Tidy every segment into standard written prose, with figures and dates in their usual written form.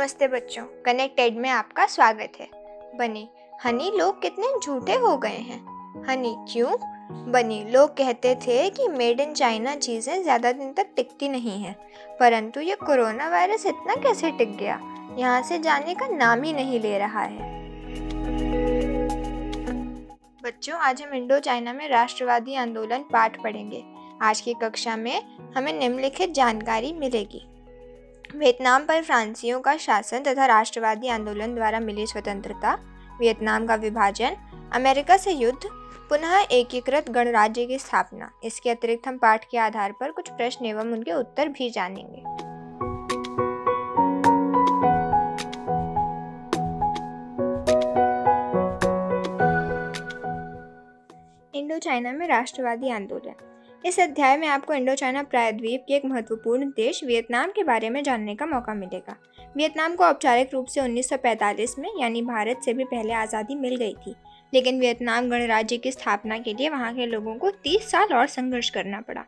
नमस्ते बच्चों, कनेक्टेड में आपका स्वागत है। बनी, हनी लोग कितने झूठे हो गए हैं। हनी, क्यों? बनी, लोग कहते थे कि मेड इन चाइना चीज़ें ज़्यादा दिन तक टिकती नहीं हैं, परंतु ये कोरोना वायरस इतना कैसे टिक गया, यहाँ से जाने का नाम ही नहीं ले रहा है। बच्चों, आज हम इंडो चाइना में राष्ट्रवादी आंदोलन पाठ पढ़ेंगे। आज की कक्षा में हमें निम्नलिखित जानकारी मिलेगी। वियतनाम पर फ्रांसीसियों का शासन तथा राष्ट्रवादी आंदोलन द्वारा मिली स्वतंत्रता, वियतनाम का विभाजन, अमेरिका से युद्ध, पुनः एकीकृत गणराज्य की स्थापना। इसके अतिरिक्त हम पाठ के आधार पर कुछ प्रश्न एवं उनके उत्तर भी जानेंगे। इंडो चाइना में राष्ट्रवादी आंदोलन। इस अध्याय में आपको इंडो चाइना प्रायद्वीप के एक महत्वपूर्ण देश वियतनाम के बारे में जानने का मौका मिलेगा। वियतनाम को औपचारिक रूप से 1945 में यानी भारत से भी पहले आज़ादी मिल गई थी, लेकिन वियतनाम गणराज्य की स्थापना के लिए वहां के लोगों को 30 साल और संघर्ष करना पड़ा।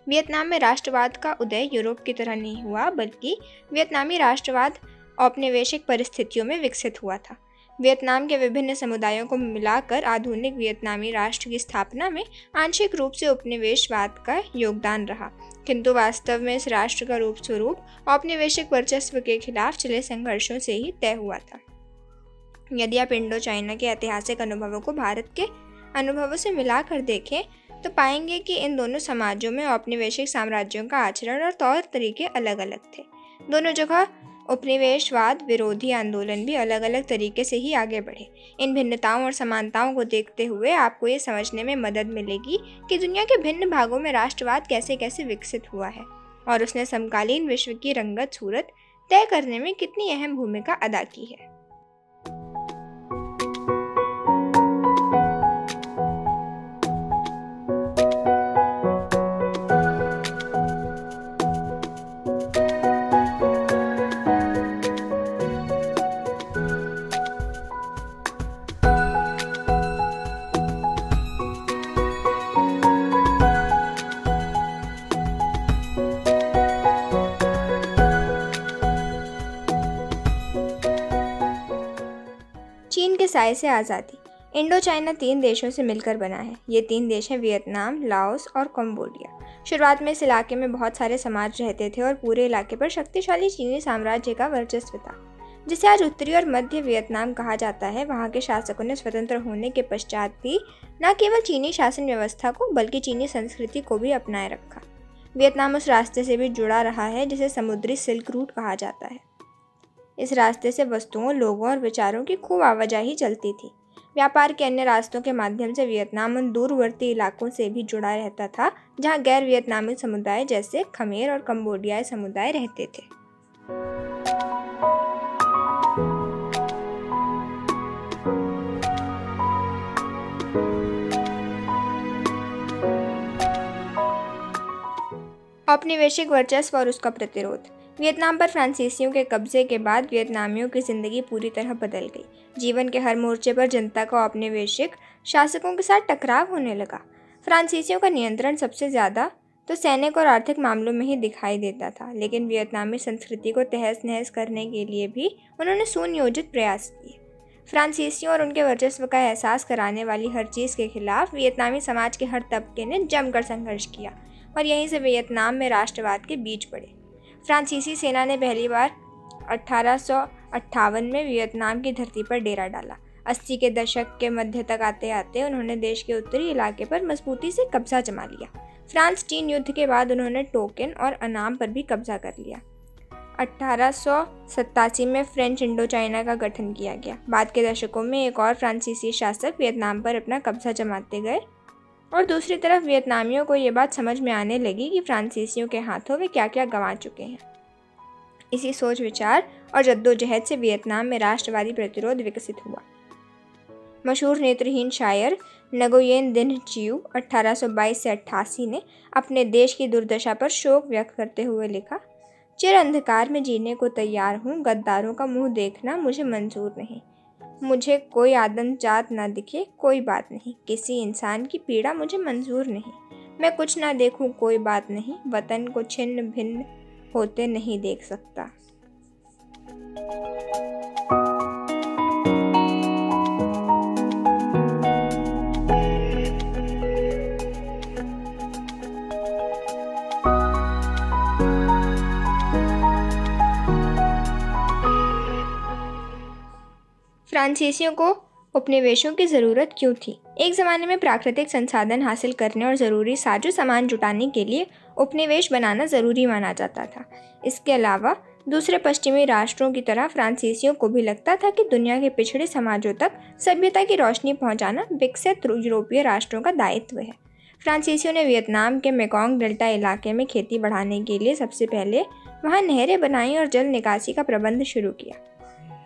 वियतनाम में राष्ट्रवाद का उदय यूरोप की तरह नहीं हुआ, बल्कि वियतनामी राष्ट्रवाद औपनिवेशिक परिस्थितियों में विकसित हुआ था। वियतनाम के विभिन्न समुदायों को मिलाकर आधुनिक वियतनामी राष्ट्र की स्थापना में आंशिक रूप से उपनिवेशवाद का योगदान रहा, किंतु वास्तव में इस राष्ट्र का रूप स्वरूप औपनिवेशिक वर्चस्व के खिलाफ चले संघर्षों से ही तय हुआ था। यदि आप इंडो चाइना के ऐतिहासिक अनुभवों को भारत के अनुभवों से मिलाकर देखें तो पाएंगे कि इन दोनों समाजों में औपनिवेशिक साम्राज्यों का आचरण और तौर तरीके अलग अलग थे। दोनों जगह उपनिवेशवाद विरोधी आंदोलन भी अलग अलग तरीके से ही आगे बढ़े। इन भिन्नताओं और समानताओं को देखते हुए आपको ये समझने में मदद मिलेगी कि दुनिया के भिन्न भागों में राष्ट्रवाद कैसे कैसे विकसित हुआ है और उसने समकालीन विश्व की रंगत सूरत तय करने में कितनी अहम भूमिका अदा की है। चीन के साए से आज़ादी। इंडो चाइना 3 देशों से मिलकर बना है। ये 3 देश हैं वियतनाम, लाओस और कंबोडिया। शुरुआत में इस इलाके में बहुत सारे समाज रहते थे और पूरे इलाके पर शक्तिशाली चीनी साम्राज्य का वर्चस्व था, जिसे आज उत्तरी और मध्य वियतनाम कहा जाता है। वहाँ के शासकों ने स्वतंत्र होने के पश्चात भी न केवल चीनी शासन व्यवस्था को बल्कि चीनी संस्कृति को भी अपनाए रखा। वियतनाम उस रास्ते से भी जुड़ा रहा है जिसे समुद्री सिल्क रूट कहा जाता है। इस रास्ते से वस्तुओं, लोगों और विचारों की खूब आवाजाही चलती थी। व्यापार के अन्य रास्तों के माध्यम से वियतनाम उन दूरवर्ती इलाकों से भी जुड़ा रहता था जहां गैर वियतनामी समुदाय जैसे खमेर और कंबोडियाई समुदाय रहते थे। औपनिवेशिक वर्चस्व और उसका प्रतिरोध। वियतनाम पर फ्रांसीसियों के कब्जे के बाद वियतनामियों की जिंदगी पूरी तरह बदल गई। जीवन के हर मोर्चे पर जनता का औपनिवेशिक शासकों के साथ टकराव होने लगा। फ्रांसीसियों का नियंत्रण सबसे ज़्यादा तो सैनिक और आर्थिक मामलों में ही दिखाई देता था, लेकिन वियतनामी संस्कृति को तहस नहस करने के लिए भी उन्होंने सुनियोजित प्रयास किए। फ्रांसीसियों और उनके वर्चस्व का एहसास कराने वाली हर चीज़ के खिलाफ वियतनामी समाज के हर तबके ने जमकर संघर्ष किया और यहीं से वियतनाम में राष्ट्रवाद के बीज पड़े। फ्रांसीसी सेना ने पहली बार 1858 में वियतनाम की धरती पर डेरा डाला। 80 के दशक के मध्य तक आते आते उन्होंने देश के उत्तरी इलाके पर मजबूती से कब्जा जमा लिया। फ्रांस चीन युद्ध के बाद उन्होंने टोकिन और अनाम पर भी कब्जा कर लिया। 1887 में फ्रेंच इंडो चाइना का गठन किया गया। बाद के दशकों में एक और फ्रांसीसी शासक वियतनाम पर अपना कब्जा जमाते गए और दूसरी तरफ वियतनामियों को ये बात समझ में आने लगी कि फ्रांसीसियों के हाथों वे क्या क्या गंवा चुके हैं। इसी सोच विचार और जद्दोजहद से वियतनाम में राष्ट्रवादी प्रतिरोध विकसित हुआ। मशहूर नेत्रहीन शायर नगोयेन दिन चियू 1822 से 88 ने अपने देश की दुर्दशा पर शोक व्यक्त करते हुए लिखा, चिर अंधकार में जीने को तैयार हूँ, गद्दारों का मुंह देखना मुझे मंजूर नहीं। मुझे कोई आदम जात ना दिखे कोई बात नहीं, किसी इंसान की पीड़ा मुझे मंजूर नहीं। मैं कुछ ना देखूं कोई बात नहीं, वतन को छिन्न भिन्न होते नहीं देख सकता। फ्रांसीसियों को उपनिवेशों की ज़रूरत क्यों थी? एक ज़माने में प्राकृतिक संसाधन हासिल करने और ज़रूरी साजो सामान जुटाने के लिए उपनिवेश बनाना ज़रूरी माना जाता था। इसके अलावा दूसरे पश्चिमी राष्ट्रों की तरह फ्रांसीसियों को भी लगता था कि दुनिया के पिछड़े समाजों तक सभ्यता की रोशनी पहुंचाना विकसित यूरोपीय राष्ट्रों का दायित्व है। फ्रांसीसियों ने वियतनाम के मेकोंग डेल्टा इलाके में खेती बढ़ाने के लिए सबसे पहले वहां नहरें बनाई और जल निकासी का प्रबंध शुरू किया।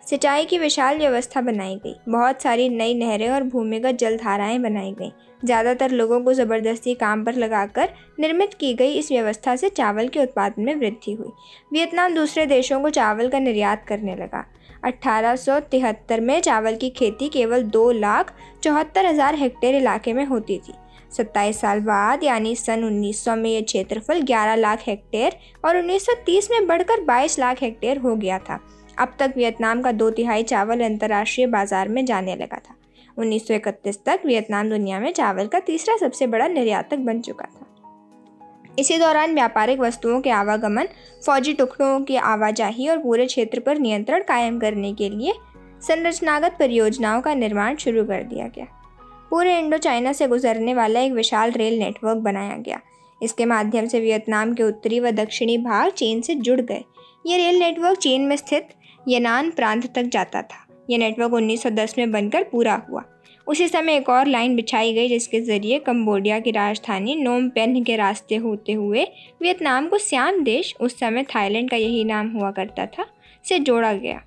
सिंचाई की विशाल व्यवस्था बनाई गई। बहुत सारी नई नहरें और भूमिगत जलधाराएं बनाई गईं। ज़्यादातर लोगों को ज़बरदस्ती काम पर लगाकर निर्मित की गई इस व्यवस्था से चावल के उत्पादन में वृद्धि हुई। वियतनाम दूसरे देशों को चावल का निर्यात करने लगा। 1873 में चावल की खेती केवल 2,74,000 हेक्टेयर इलाके में होती थी। 27 साल बाद यानी सन 1900 में यह क्षेत्रफल 11 लाख हेक्टेयर और 1930 में बढ़कर 22 लाख हेक्टेयर हो गया था। अब तक वियतनाम का 2/3 चावल अंतर्राष्ट्रीय बाजार में जाने लगा था। 1931 तक वियतनाम दुनिया में चावल का तीसरा सबसे बड़ा निर्यातक बन चुका था। इसी दौरान व्यापारिक वस्तुओं के आवागमन, फौजी टुकड़ों की आवाजाही और पूरे क्षेत्र पर नियंत्रण कायम करने के लिए संरचनागत परियोजनाओं का निर्माण शुरू कर दिया गया। पूरे इंडो चाइना से गुजरने वाला एक विशाल रेल नेटवर्क बनाया गया। इसके माध्यम से वियतनाम के उत्तरी व दक्षिणी भाग चीन से जुड़ गए। ये रेल नेटवर्क चीन में स्थित यनान प्रांत तक जाता था। यह नेटवर्क 1910 में बनकर पूरा हुआ। उसी समय एक और लाइन बिछाई गई जिसके जरिए कंबोडिया की राजधानी नोम पेन्ह के रास्ते होते हुए वियतनाम को सियाम देश, उस समय थाईलैंड का यही नाम हुआ करता था, से जोड़ा गया।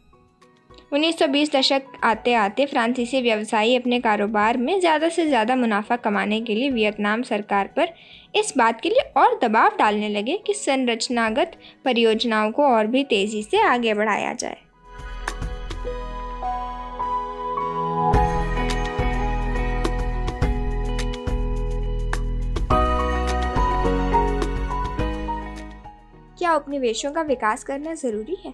1920 दशक आते आते फ्रांसीसी व्यवसायी अपने कारोबार में ज़्यादा से ज़्यादा मुनाफा कमाने के लिए वियतनाम सरकार पर इस बात के लिए और दबाव डालने लगे कि संरचनागत परियोजनाओं को और भी तेज़ी से आगे बढ़ाया जाए। क्या उपनिवेशों का विकास करना ज़रूरी है?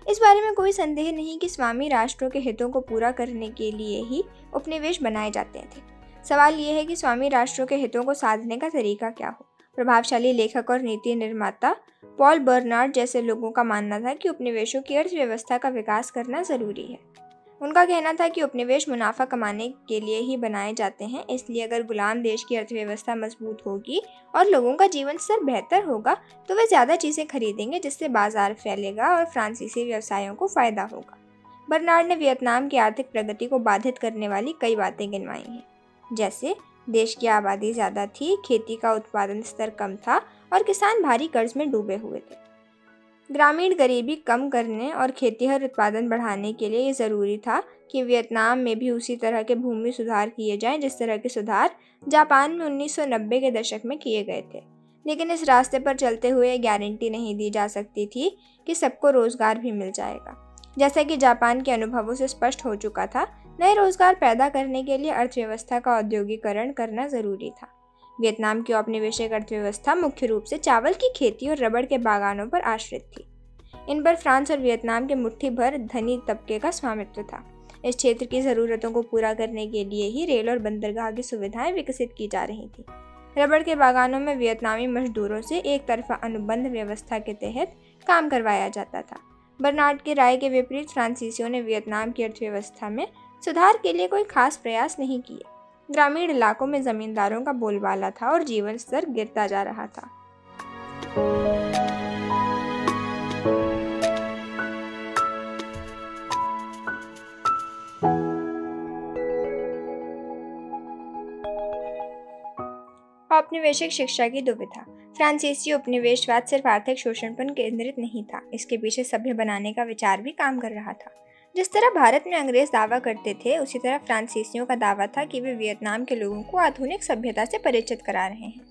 इस बारे में कोई संदेह नहीं कि स्वामी राष्ट्रों के हितों को पूरा करने के लिए ही उपनिवेश बनाए जाते थे। सवाल यह है कि स्वामी राष्ट्रों के हितों को साधने का तरीका क्या हो। प्रभावशाली लेखक और नीति निर्माता पॉल बर्नार्ड जैसे लोगों का मानना था कि उपनिवेशों की अर्थव्यवस्था का विकास करना ज़रूरी है। उनका कहना था कि उपनिवेश मुनाफा कमाने के लिए ही बनाए जाते हैं, इसलिए अगर गुलाम देश की अर्थव्यवस्था मजबूत होगी और लोगों का जीवन स्तर बेहतर होगा तो वे ज़्यादा चीज़ें खरीदेंगे, जिससे बाजार फैलेगा और फ्रांसीसी व्यवसायों को फ़ायदा होगा। बर्नार्ड ने वियतनाम की आर्थिक प्रगति को बाधित करने वाली कई बातें गिनवाई हैं, जैसे देश की आबादी ज़्यादा थी, खेती का उत्पादन स्तर कम था और किसान भारी कर्ज में डूबे हुए थे। ग्रामीण गरीबी कम करने और खेतीहर उत्पादन बढ़ाने के लिए ये ज़रूरी था कि वियतनाम में भी उसी तरह के भूमि सुधार किए जाएं जिस तरह के सुधार जापान में 1990 के दशक में किए गए थे। लेकिन इस रास्ते पर चलते हुए गारंटी नहीं दी जा सकती थी कि सबको रोज़गार भी मिल जाएगा। जैसा कि जापान के अनुभवों से स्पष्ट हो चुका था, नए रोज़गार पैदा करने के लिए अर्थव्यवस्था का औद्योगिकरण करना ज़रूरी था। वियतनाम की औपनिवेशिक अर्थव्यवस्था मुख्य रूप से चावल की खेती और रबड़ के बागानों पर आश्रित थी। इन पर फ्रांस और वियतनाम के मुट्ठी भर धनी तबके का स्वामित्व था। इस क्षेत्र की ज़रूरतों को पूरा करने के लिए ही रेल और बंदरगाह की सुविधाएं विकसित की जा रही थी। रबड़ के बागानों में वियतनामी मजदूरों से एक तरफा अनुबंध व्यवस्था के तहत काम करवाया जाता था। बर्नार्ड की राय के विपरीत फ्रांसीसियों ने वियतनाम की अर्थव्यवस्था में सुधार के लिए कोई खास प्रयास नहीं किए। ग्रामीण इलाकों में जमींदारों का बोलबाला था और जीवन स्तर गिरता जा रहा था। औपनिवेशिक शिक्षा की दुविधा। फ्रांसीसी उपनिवेशवाद सिर्फ आर्थिक शोषण पर केंद्रित नहीं था, इसके पीछे सभ्य बनाने का विचार भी काम कर रहा था। जिस तरह भारत में अंग्रेज दावा करते थे, उसी तरह फ्रांसीसियों का दावा था कि वे वियतनाम के लोगों को आधुनिक सभ्यता से परिचित करा रहे हैं।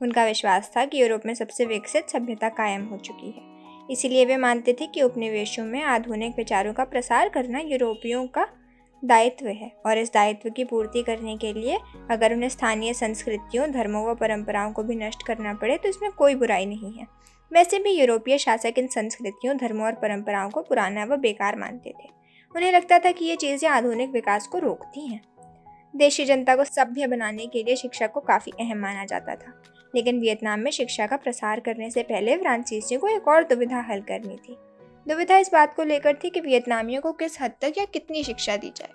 उनका विश्वास था कि यूरोप में सबसे विकसित सभ्यता कायम हो चुकी है, इसीलिए वे मानते थे कि उपनिवेशों में आधुनिक विचारों का प्रसार करना यूरोपियों का दायित्व है और इस दायित्व की पूर्ति करने के लिए अगर उन्हें स्थानीय संस्कृतियों, धर्मों व परंपराओं को भी नष्ट करना पड़े तो इसमें कोई बुराई नहीं है। वैसे भी यूरोपीय शासक इन संस्कृतियों, धर्मों और परंपराओं को पुराना व बेकार मानते थे। उन्हें लगता था कि ये चीज़ें आधुनिक विकास को रोकती हैं। देशी जनता को सभ्य बनाने के लिए शिक्षा को काफ़ी अहम माना जाता था, लेकिन वियतनाम में शिक्षा का प्रसार करने से पहले फ्रांसीसियों को एक और दुविधा हल करनी थी। दुविधा इस बात को लेकर थी कि वियतनामियों को किस हद तक या कितनी शिक्षा दी जाए।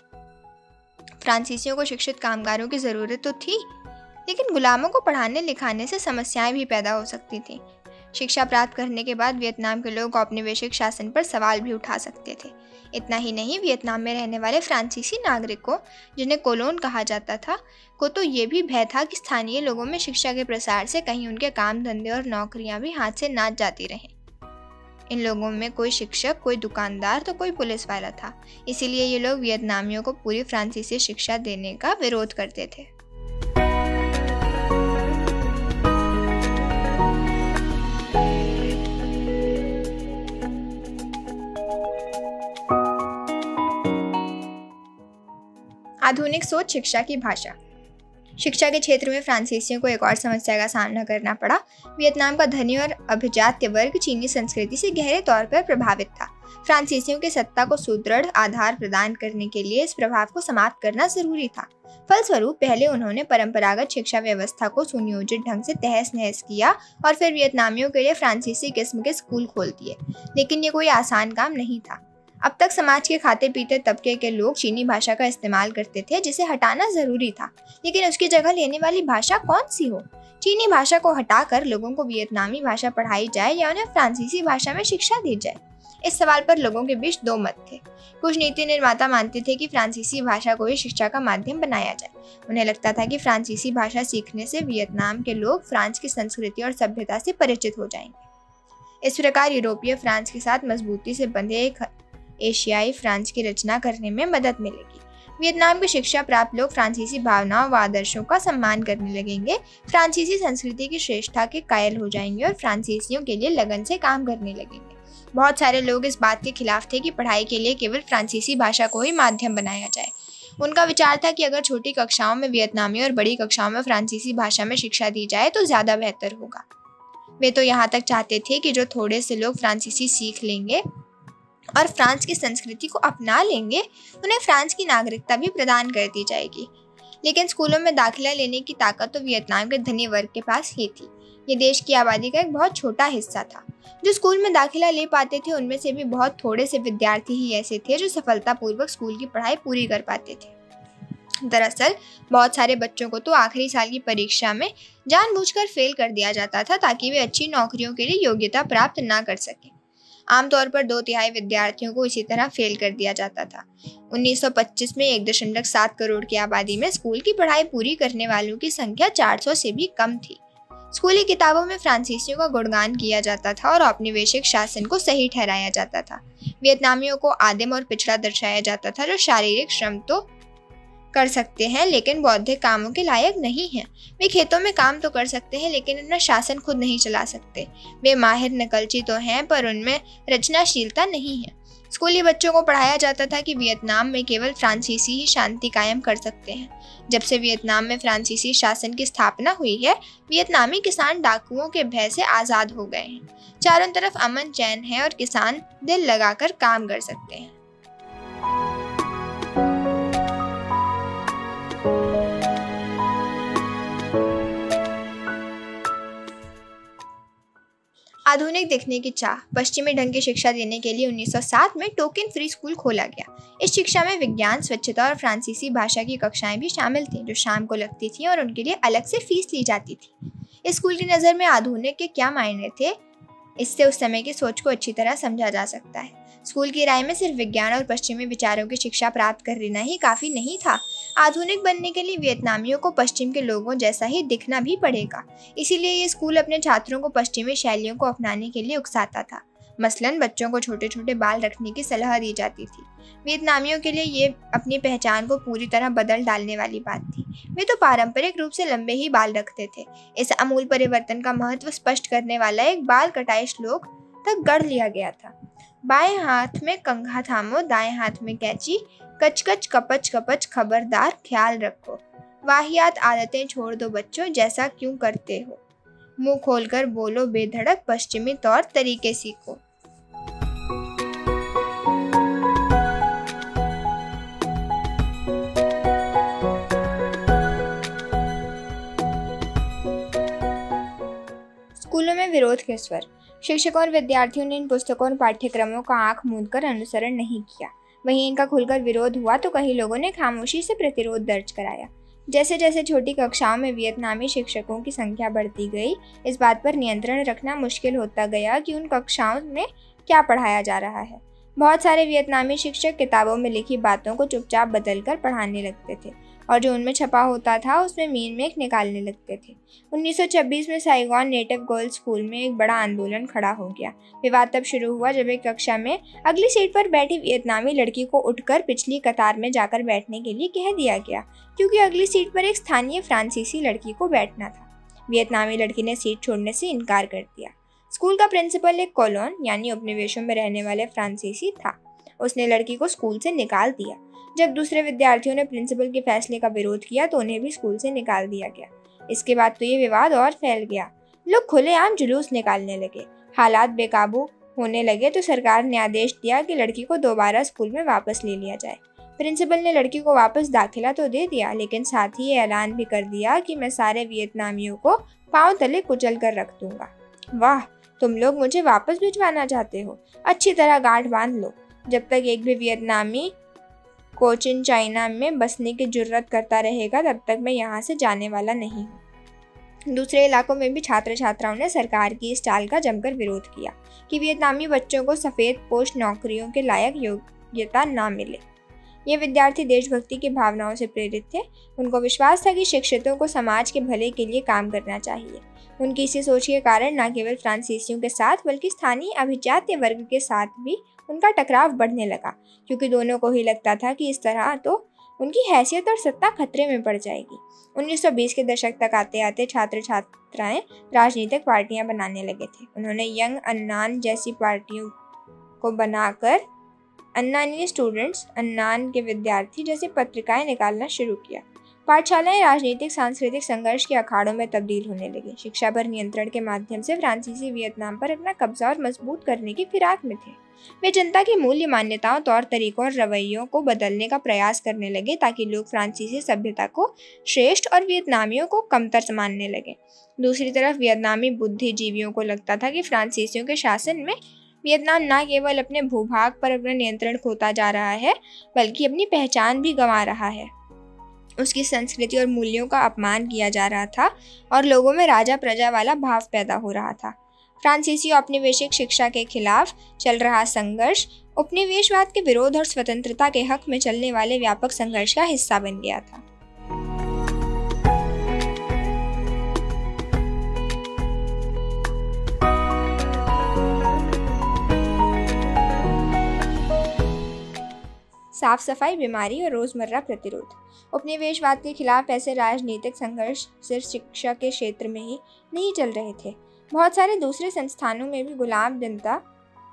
फ्रांसीसियों को शिक्षित कामगारों की ज़रूरत तो थी, लेकिन गुलामों को पढ़ाने लिखाने से समस्याएं भी पैदा हो सकती थीं। शिक्षा प्राप्त करने के बाद वियतनाम के लोग औपनिवेशिक शासन पर सवाल भी उठा सकते थे। इतना ही नहीं, वियतनाम में रहने वाले फ्रांसीसी नागरिकों, जिन्हें कोलोन कहा जाता था, को तो ये भी भय था कि स्थानीय लोगों में शिक्षा के प्रसार से कहीं उनके काम धंधे और नौकरियां भी हाथ से ना जाती रहें। इन लोगों में कोई शिक्षक, कोई दुकानदार तो कोई पुलिस वाला था। इसीलिए ये लोग वियतनामियों को पूरी फ्रांसीसी शिक्षा देने का विरोध करते थे। आधुनिक सोच, शिक्षा की भाषा। शिक्षा के क्षेत्र में फ्रांसीसियों को एक और समस्या का सामना करना पड़ा। वियतनाम का धनी और अभिजात्य वर्ग चीनी संस्कृति से गहरे तौर पर प्रभावित था। फ्रांसीसियों की सत्ता को सुदृढ़ आधार प्रदान करने के लिए इस प्रभाव को समाप्त करना जरूरी था। फलस्वरूप पहले उन्होंने परंपरागत शिक्षा व्यवस्था को सुनियोजित ढंग से तहस नहस किया और फिर वियतनामियों के लिए फ्रांसीसी किस्म के स्कूल खोल दिए। लेकिन ये कोई आसान काम नहीं था। अब तक समाज के खाते पीते तबके के लोग चीनी भाषा का इस्तेमाल करते थे, जिसे हटाना जरूरी था। लेकिन उसकी जगह लेने वाली भाषा कौन सी हो? चीनी भाषा को हटाकर लोगों को वियतनामी भाषा पढ़ाई जाए या उन्हें फ्रांसीसी भाषा में शिक्षा दी जाए? इस सवाल पर लोगों के बीच दो मत थे। कुछ नीति निर्माता मानते थे कि फ्रांसीसी भाषा को ही शिक्षा का माध्यम बनाया जाए। उन्हें लगता था कि फ्रांसीसी भाषा सीखने से वियतनाम के लोग फ्रांस की संस्कृति और सभ्यता से परिचित हो जाएंगे। इस प्रकार यूरोपीय फ्रांस के साथ मजबूती से बंधे एक एशियाई फ्रांस की रचना करने में मदद मिलेगी। वियतनाम के शिक्षा प्राप्त लोग फ्रांसीसी भावनाओं व आदर्शों का सम्मान करने लगेंगे, फ्रांसीसी संस्कृति की श्रेष्ठता के कायल हो जाएंगे और फ्रांसीसियों के लिए लगन से काम करने लगेंगे। बहुत सारे लोग इस बात के खिलाफ थे कि पढ़ाई के लिए केवल फ्रांसीसी भाषा को ही माध्यम बनाया जाए। उनका विचार था कि अगर छोटी कक्षाओं में वियतनामी और बड़ी कक्षाओं में फ्रांसीसी भाषा में शिक्षा दी जाए तो ज़्यादा बेहतर होगा। वे तो यहाँ तक चाहते थे कि जो थोड़े से लोग फ्रांसीसी सीख लेंगे और फ्रांस की संस्कृति को अपना लेंगे, उन्हें फ्रांस की नागरिकता भी प्रदान कर दी जाएगी। लेकिन स्कूलों में दाखिला लेने की ताकत तो वियतनाम के धनी वर्ग के पास ही थी। ये देश की आबादी का एक बहुत छोटा हिस्सा था। जो स्कूल में दाखिला ले पाते थे, उनमें से भी बहुत थोड़े से विद्यार्थी ही ऐसे थे जो सफलतापूर्वक स्कूल की पढ़ाई पूरी कर पाते थे। दरअसल बहुत सारे बच्चों को तो आखिरी साल की परीक्षा में जानबूझकर फेल कर दिया जाता था ताकि वे अच्छी नौकरियों के लिए योग्यता प्राप्त ना कर सकें। आमतौर पर 2/3 विद्यार्थियों को इसी तरह फेल कर दिया जाता था। 1925 में 1.7 करोड़ की आबादी में स्कूल की पढ़ाई पूरी करने वालों की संख्या 400 से भी कम थी। स्कूली किताबों में फ्रांसीसियों का गुणगान किया जाता था और औपनिवेशिक शासन को सही ठहराया जाता था। वियतनामियों को आदिम और पिछड़ा दर्शाया जाता था, जो शारीरिक श्रम तो कर सकते हैं लेकिन बौद्धिक कामों के लायक नहीं हैं। वे खेतों में काम तो कर सकते हैं लेकिन अपना शासन खुद नहीं चला सकते। वे माहिर नकलची तो हैं पर उनमें रचनाशीलता नहीं है। स्कूली बच्चों को पढ़ाया जाता था कि वियतनाम में केवल फ्रांसीसी ही शांति कायम कर सकते हैं। जब से वियतनाम में फ्रांसीसी शासन की स्थापना हुई है, वियतनामी किसान डाकुओं के भय से आज़ाद हो गए हैं। चारों तरफ अमन चैन है और किसान दिल लगाकर काम कर सकते हैं। आधुनिक दिखने की चाह, पश्चिमी ढंग की शिक्षा देने के लिए 1907 में टोकन फ्री स्कूल खोला गया। इस शिक्षा में विज्ञान, स्वच्छता और फ्रांसीसी भाषा की कक्षाएं भी शामिल थीं, जो शाम को लगती थीं और उनके लिए अलग से फीस ली जाती थी। इस स्कूल की नज़र में आधुनिक के क्या मायने थे, इससे उस समय की सोच को अच्छी तरह समझा जा सकता है। स्कूल की राय में सिर्फ विज्ञान और पश्चिमी विचारों की शिक्षा प्राप्त कर लेना ही काफ़ी नहीं था। आधुनिक बनने के लिए वियतनामियों को पश्चिम के लोगों जैसा ही दिखना भी पड़ेगा। इसीलिए ये स्कूल अपने छात्रों को पश्चिमी शैलियों को अपनाने के लिए उकसाता था। मसलन बच्चों को छोटे छोटे बाल रखने की सलाह दी जाती थी। वियतनामियों के लिए ये अपनी पहचान को पूरी तरह बदल डालने वाली बात थी। वे तो पारंपरिक रूप से लंबे ही बाल रखते थे। इस अमूल परिवर्तन का महत्व स्पष्ट करने वाला एक बाल कटाई श्लोक तक गढ़ लिया गया था। बाएं हाथ में कंघा थामो, दाएं हाथ में कैंची, कचकच कपच कपच खबरदार ख्याल रखो, वाहियात आदतें छोड़ दो बच्चों, जैसा क्यों करते हो। मुंह खोलकर बोलो बेधड़क, पश्चिमी तौर तरीके सीखो। स्कूलों में विरोध के स्वर। शिक्षकों और विद्यार्थियों ने इन पुस्तकों और पाठ्यक्रमों का आंख मूंदकर अनुसरण नहीं किया। वहीं इनका खुलकर विरोध हुआ तो कई लोगों ने खामोशी से प्रतिरोध दर्ज कराया। जैसे जैसे छोटी कक्षाओं में वियतनामी शिक्षकों की संख्या बढ़ती गई, इस बात पर नियंत्रण रखना मुश्किल होता गया कि उन कक्षाओं में क्या पढ़ाया जा रहा है। बहुत सारे वियतनामी शिक्षक किताबों में लिखी बातों को चुपचाप बदलकर पढ़ाने लगते थे और जो उनमें छपा होता था उसमें मीन मेख निकालने लगते थे। 1926 में साइगॉन नेटिव गर्ल्स स्कूल में एक बड़ा आंदोलन खड़ा हो गया। विवाद तब शुरू हुआ जब एक कक्षा में अगली सीट पर बैठी वियतनामी लड़की को उठकर पिछली कतार में जाकर बैठने के लिए कह दिया गया, क्योंकि अगली सीट पर एक स्थानीय फ्रांसीसी लड़की को बैठना था। वियतनामी लड़की ने सीट छोड़ने से इनकार कर दिया। स्कूल का प्रिंसिपल एक कॉलोन यानी उपनिवेशों में रहने वाले फ्रांसीसी था। उसने लड़की को स्कूल से निकाल दिया। जब दूसरे विद्यार्थियों ने प्रिंसिपल के फैसले का विरोध किया तो उन्हें भी स्कूल से निकाल दिया गया। इसके बाद तो ये विवाद और फैल गया। लोग खुलेआम जुलूस निकालने लगे। हालात बेकाबू होने लगे तो सरकार ने आदेश दिया कि लड़की को दोबारा स्कूल में वापस ले लिया जाए। प्रिंसिपल ने लड़की को वापस दाखिला तो दे दिया, लेकिन साथ ही ये ऐलान भी कर दिया कि मैं सारे वियतनामियों को पांव तले कुचल कर रख दूंगा। वाह, तुम लोग मुझे वापस भिजवाना चाहते हो? अच्छी तरह गांठ बांध लो। जब तक एक भी वियतनामी कोचिन चाइना में बसने की जुर्रत करता रहेगा तब तक मैं यहाँ से जाने वाला नहीं हूँ। दूसरे इलाकों में भी छात्र छात्राओं ने सरकार की इस चाल का जमकर विरोध किया कि वियतनामी बच्चों को सफ़ेद पोश नौकरियों के लायक योग्यता ना मिले। ये विद्यार्थी देशभक्ति की भावनाओं से प्रेरित थे। उनको विश्वास था कि शिक्षितों को समाज के भले के लिए काम करना चाहिए। उनकी इसी सोच के कारण न केवल फ्रांसीसियों के साथ बल्कि स्थानीय अभिजात्य वर्ग के साथ भी उनका टकराव बढ़ने लगा, क्योंकि दोनों को ही लगता था कि इस तरह तो उनकी हैसियत और सत्ता खतरे में पड़ जाएगी। 1920 के दशक तक आते आते छात्र छात्राएं राजनीतिक पार्टियां बनाने लगे थे। उन्होंने यंग अन्नान जैसी पार्टियों को बनाकर अन्नानी स्टूडेंट्स, अन्नान के विद्यार्थी जैसी पत्रिकाएं निकालना शुरू किया। पाठशालाएं राजनीतिक सांस्कृतिक संघर्ष के अखाड़ों में तब्दील होने लगी। शिक्षा पर नियंत्रण के माध्यम से फ्रांसीसी वियतनाम पर अपना कब्जा और मजबूत करने की फिराक में थे। वे जनता की मूल्य मान्यताओं, तौर तरीकों और रवैयों को बदलने का प्रयास करने लगे ताकि लोग फ्रांसीसी सभ्यता को श्रेष्ठ और वियतनामियों को कमतर मानने लगे। दूसरी तरफ वियतनामी बुद्धिजीवियों को लगता था कि फ्रांसीसियों के शासन में वियतनाम न केवल अपने भूभाग पर अपना नियंत्रण खोता जा रहा है बल्कि अपनी पहचान भी गंवा रहा है। उसकी संस्कृति और मूल्यों का अपमान किया जा रहा था और लोगों में राजा प्रजा वाला भाव पैदा हो रहा था। फ्रांसीसी औपनिवेशिक शिक्षा के खिलाफ चल रहा संघर्ष उपनिवेशवाद के विरोध और स्वतंत्रता के हक में चलने वाले व्यापक संघर्ष का हिस्सा बन गया था। साफ सफाई, बीमारी और रोजमर्रा प्रतिरोध। उपनिवेशवाद के खिलाफ ऐसे राजनीतिक संघर्ष सिर्फ शिक्षा के क्षेत्र में ही नहीं चल रहे थे। बहुत सारे दूसरे संस्थानों में भी गुलाम जनता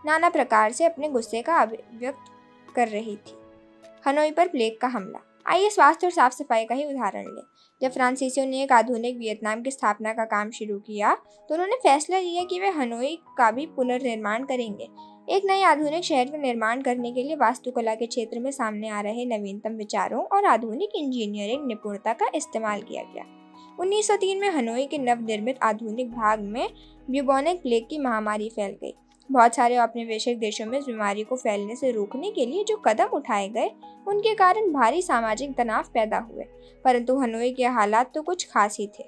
नाना प्रकार से अपने गुस्से का अभिव्यक्त कर रही थी। हनोई पर प्लेग का हमला। आइए स्वास्थ्य और साफ सफाई का ही उदाहरण लें। जब फ्रांसीसियों ने एक आधुनिक वियतनाम की स्थापना का काम शुरू किया तो उन्होंने फैसला लिया कि वे हनोई का भी पुनर्निर्माण करेंगे। एक नए आधुनिक शहर का निर्माण करने के लिए वास्तुकला के क्षेत्र में सामने आ रहे नवीनतम विचारों और आधुनिक इंजीनियरिंग निपुणता का इस्तेमाल किया गया। 1903 में हनोई के नवनिर्मित आधुनिक भाग में ब्यूबोनिक प्लेग की महामारी फैल गई। बहुत सारे औपनिवेशिक देशों में इस बीमारी को फैलने से रोकने के लिए जो कदम उठाए गए उनके कारण भारी सामाजिक तनाव पैदा हुए, परंतु हनोई के हालात तो कुछ खास ही थे।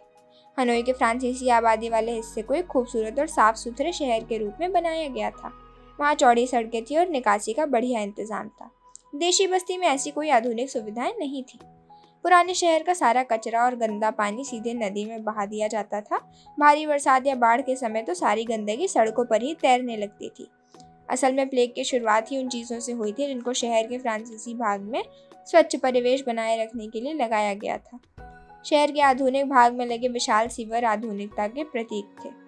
हनोई के फ्रांसीसी आबादी वाले हिस्से को एक खूबसूरत और साफ सुथरे शहर के रूप में बनाया गया था। वहाँ चौड़ी सड़कें थी और निकासी का बढ़िया इंतजाम था। देशी बस्ती में ऐसी कोई आधुनिक सुविधाएं नहीं थी। पुराने शहर का सारा कचरा और गंदा पानी सीधे नदी में बहा दिया जाता था। भारी बरसात या बाढ़ के समय तो सारी गंदगी सड़कों पर ही तैरने लगती थी। असल में प्लेग की शुरुआत ही उन चीज़ों से हुई थी जिनको शहर के फ्रांसीसी भाग में स्वच्छ परिवेश बनाए रखने के लिए लगाया गया था। शहर के आधुनिक भाग में लगे विशाल सीवर आधुनिकता के प्रतीक थे।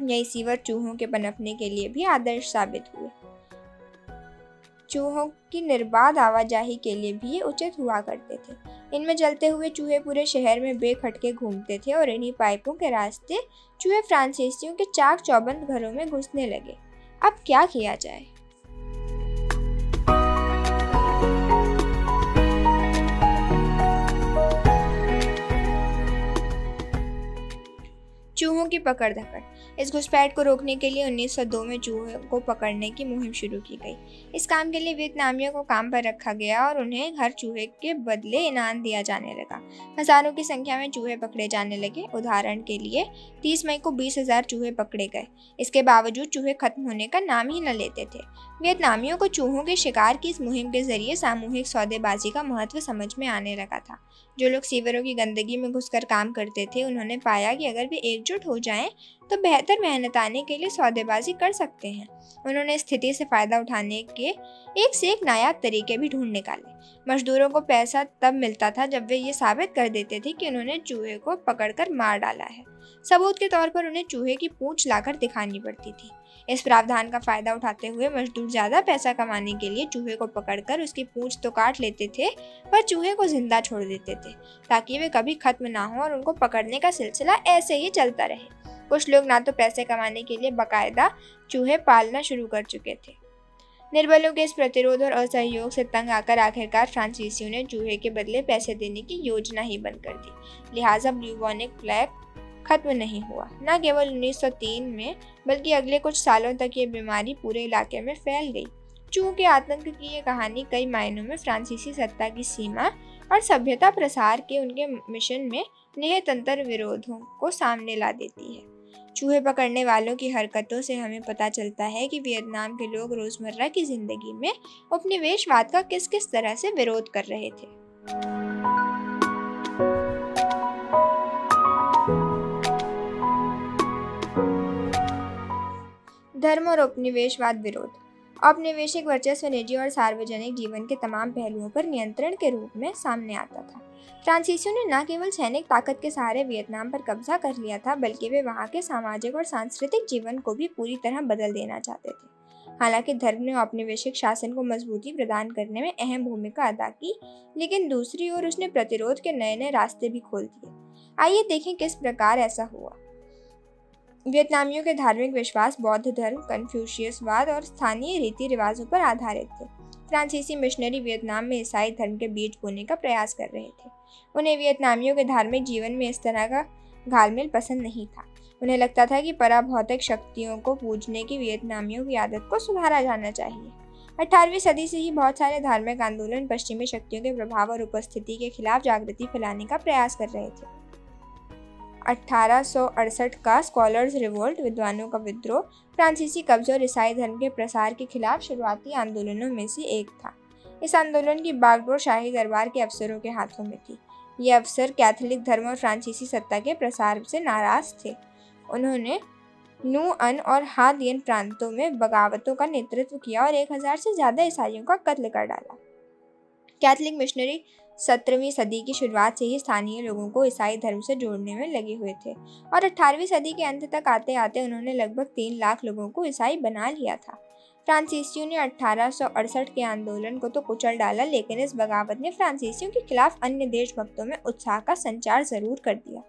यही सीवर चूहों के पनपने के लिए भी आदर्श साबित हुए। चूहों की निर्बाध आवाजाही के लिए भी ये उचित हुआ करते थे। इनमें जलते हुए चूहे पूरे शहर में बेखटके घूमते थे और इन्हीं पाइपों के रास्ते चूहे फ्रांसीसियों के चाक चौबंद घरों में घुसने लगे। अब क्या किया जाए? चूहों की पकड़ धकड़। इस घुसपैठ को रोकने के लिए 1902 में चूहों को पकड़ने की मुहिम शुरू की गई। इस काम के लिए वियतनामियों को काम पर रखा गया और उन्हें हर चूहे के बदले इनाम दिया जाने लगा। हजारों की संख्या में चूहे पकड़े जाने लगे। उदाहरण के लिए 30 मई को 20,000 चूहे पकड़े गए। इसके बावजूद चूहे खत्म होने का नाम ही न लेते थे। वियतनामियों को चूहों के शिकार की इस मुहिम के जरिए सामूहिक सौदेबाजी का महत्व समझ में आने लगा था। जो लोग सीवरों की गंदगी में घुसकर काम करते थे, उन्होंने पाया कि अगर वे एकजुट हो जाएं तो बेहतर मेहनताने के लिए सौदेबाजी कर सकते हैं। उन्होंने स्थिति से फायदा उठाने के एक से एक नायाब तरीके भी ढूंढ निकाले। मजदूरों को पैसा तब मिलता था जब वे ये साबित कर देते थे कि उन्होंने चूहे को पकड़कर मार डाला है। सबूत के तौर पर उन्हें चूहे की पूंछ लाकर दिखानी पड़ती थी। इस प्रावधान का फायदा उठाते हुए मजदूर ज्यादा पैसा कमाने के लिए चूहे को पकड़कर उसकी पूंछ तो काट लेते थे, पर चूहे को जिंदा छोड़ देते थे ताकि वे कभी खत्म ना हो और उनको पकड़ने का सिलसिला ऐसे ही चलता रहे। कुछ लोग ना तो पैसे कमाने के लिए बाकायदा चूहे पालना शुरू कर चुके थे। निर्बलों के इस प्रतिरोध और असहयोग से तंग आकर आखिरकार फ्रांसीसियों ने चूहे के बदले पैसे देने की योजना ही बंद कर दी। लिहाजा ब्यूबोनिक प्लेग खत्म नहीं हुआ। न केवल 1903 में बल्कि अगले कुछ सालों तक ये बीमारी पूरे इलाके में फैल गई। चूहों के आतंक की ये कहानी कई मायनों में फ्रांसीसी सत्ता की सीमा और सभ्यता प्रसार के उनके मिशन में निहित अंतर विरोधों को सामने ला देती है। चूहे पकड़ने वालों की हरकतों से हमें पता चलता है कि वियतनाम के लोग रोजमर्रा की जिंदगी में उपनिवेशवाद का किस किस तरह से विरोध कर रहे थे। धर्म और उपनिवेशवाद विरोध। औपनिवेशिक वर्चस्व निजी और सार्वजनिक जीवन के तमाम पहलुओं पर नियंत्रण के रूप में सामने आता था। फ्रांसीसियों ने न केवल सैनिक ताकत के सहारे वियतनाम पर कब्जा कर लिया था, बल्कि वे वहां के सामाजिक और सांस्कृतिक जीवन को भी पूरी तरह बदल देना चाहते थे। हालांकि धर्म ने औपनिवेशिक शासन को मजबूती प्रदान करने में अहम भूमिका अदा की, लेकिन दूसरी ओर उसने प्रतिरोध के नए नए रास्ते भी खोल दिए। आइए देखें किस प्रकार ऐसा हुआ। वियतनामियों के धार्मिक विश्वास बौद्ध धर्म, कन्फ्यूशियसवाद और स्थानीय रीति रिवाजों पर आधारित थे। फ्रांसीसी मिशनरी वियतनाम में ईसाई धर्म के बीज बोने का प्रयास कर रहे थे। उन्हें वियतनामियों के धार्मिक जीवन में इस तरह का घालमेल पसंद नहीं था। उन्हें लगता था कि पराभौतिक शक्तियों को पूजने की वियतनामियों की आदत को सुधारा जाना चाहिए। 18वीं सदी से ही बहुत सारे धार्मिक आंदोलन पश्चिमी शक्तियों के प्रभाव और उपस्थिति के खिलाफ जागृति फैलाने का प्रयास कर रहे थे। 1868 का स्कॉलर्स रिवोल्ट, विद्वानों का विद्रोह, फ्रांसीसी कब्जे और ईसाई धर्म के प्रसार के खिलाफ शुरुआती आंदोलनों में से एक था। इस आंदोलन की बागडोर शाही दरबार के अफसरों के हाथों में थी। ये अफसर कैथोलिक धर्म और फ्रांसीसी सत्ता के प्रसार से नाराज थे। उन्होंने नु अन और हा दियन प्रांतों में बगावतों का नेतृत्व किया और 1000 से ज्यादा ईसाइयों का कत्ल कर डाला। कैथोलिक मिशनरी 17वीं सदी की शुरुआत से ही स्थानीय लोगों को ईसाई धर्म से जोड़ने में लगे हुए थे और 18वीं सदी के अंत तक आते आते उन्होंने लगभग 3 लाख लोगों को ईसाई बना लिया था। फ्रांसीसियों ने 1868 के आंदोलन को तो कुचल डाला, लेकिन इस बगावत ने फ्रांसीसियों के खिलाफ अन्य देशभक्तों में उत्साह का संचार जरूर कर दिया।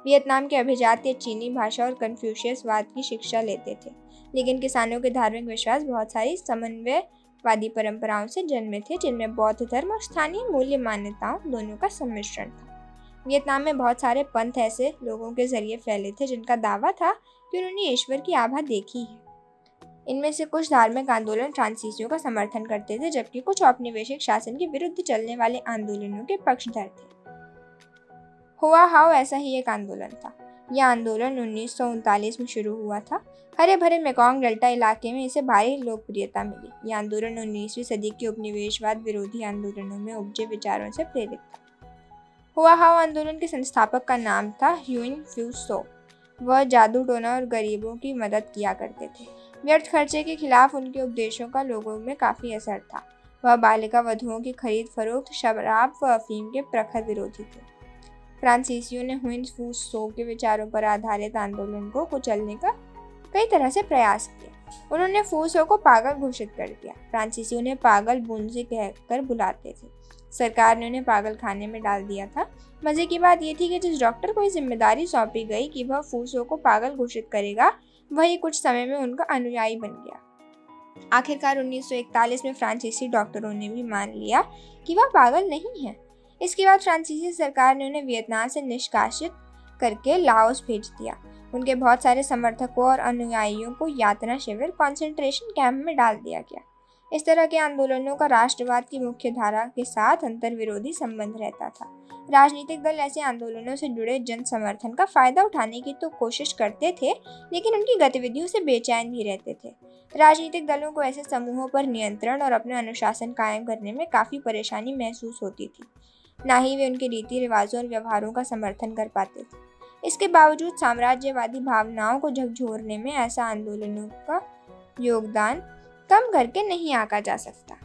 वियतनाम के अभिजात्य चीनी भाषा और कन्फ्यूशियसवाद की शिक्षा लेते थे, लेकिन किसानों के धार्मिक विश्वास बहुत सारी समन्वयवादी परंपराओं से जन्मे थे, जिनमें बौद्ध धर्म और स्थानीय मूल्य मान्यताओं दोनों का सम्मिश्रण था। वियतनाम में बहुत सारे पंथ ऐसे लोगों के जरिए फैले थे जिनका दावा था कि उन्होंने ईश्वर की आभा देखी है। इनमें से कुछ धार्मिक आंदोलन फ्रांसीसियों का समर्थन करते थे, जबकि कुछ औपनिवेशिक शासन के विरुद्ध चलने वाले आंदोलनों के पक्षधर थे। हुआ हाओ ऐसा ही एक आंदोलन था। यह आंदोलन 1939 में शुरू हुआ था। हरे भरे मेकोंग डेल्टा इलाके में इसे भारी लोकप्रियता मिली। यह आंदोलन 19वीं सदी के उपनिवेशवाद विरोधी आंदोलनों में उपजे विचारों से प्रेरित था। हुआ हाओ आंदोलन के संस्थापक का नाम था ह्युइन फ्यू सो। वह जादू टोना और गरीबों की मदद किया करते थे। व्यर्थ खर्चे के खिलाफ उनके उपदेशों का लोगों में काफी असर था। वह बालिका वधुओं की खरीद फरोख्त, शराब व अफीम के प्रखर विरोधी थे। फ्रांसीसियों ने ह्युइन फ्यू सो के विचारों पर आधारित आंदोलन को कुचलने का कई तरह से प्रयास किए। उन्होंने फूसो को पागल घोषित कर दिया। फ्रांसीसी उन्हें पागल बूंजी कहकर बुलाते थे। सरकार ने उन्हें पागल खाने में डाल दिया था। मजे की बात यह थी कि जिस डॉक्टर को ये जिम्मेदारी सौंपी गई कि वह फूसो को पागल घोषित करेगा, वही कुछ समय में उनका अनुयायी बन गया। आखिरकार 1941 में फ्रांसीसी डॉक्टरों ने भी मान लिया कि वह पागल नहीं है। इसके बाद फ्रांसीसी सरकार ने उन्हें वियतनाम से निष्कासित करके लाओस भेज दिया। उनके बहुत सारे समर्थकों और अनुयायियों को यातना शिविर, कंसंट्रेशन कैंप में डाल दिया गया। इस तरह के आंदोलनों का राष्ट्रवाद की मुख्य धारा के साथ अंतर्विरोधी संबंध रहता था। राजनीतिक दल ऐसे आंदोलनों से जुड़े जन समर्थन का फायदा उठाने की तो कोशिश करते थे, लेकिन उनकी गतिविधियों से बेचैन भी रहते थे। राजनीतिक दलों को ऐसे समूहों पर नियंत्रण और अपना अनुशासन कायम करने में काफ़ी परेशानी महसूस होती थी। ना ही वे उनके रीति रिवाजों और व्यवहारों का समर्थन कर पाते थे। इसके बावजूद साम्राज्यवादी भावनाओं को झकझोरने में ऐसा आंदोलनों का योगदान कम करके नहीं आंका जा सकता।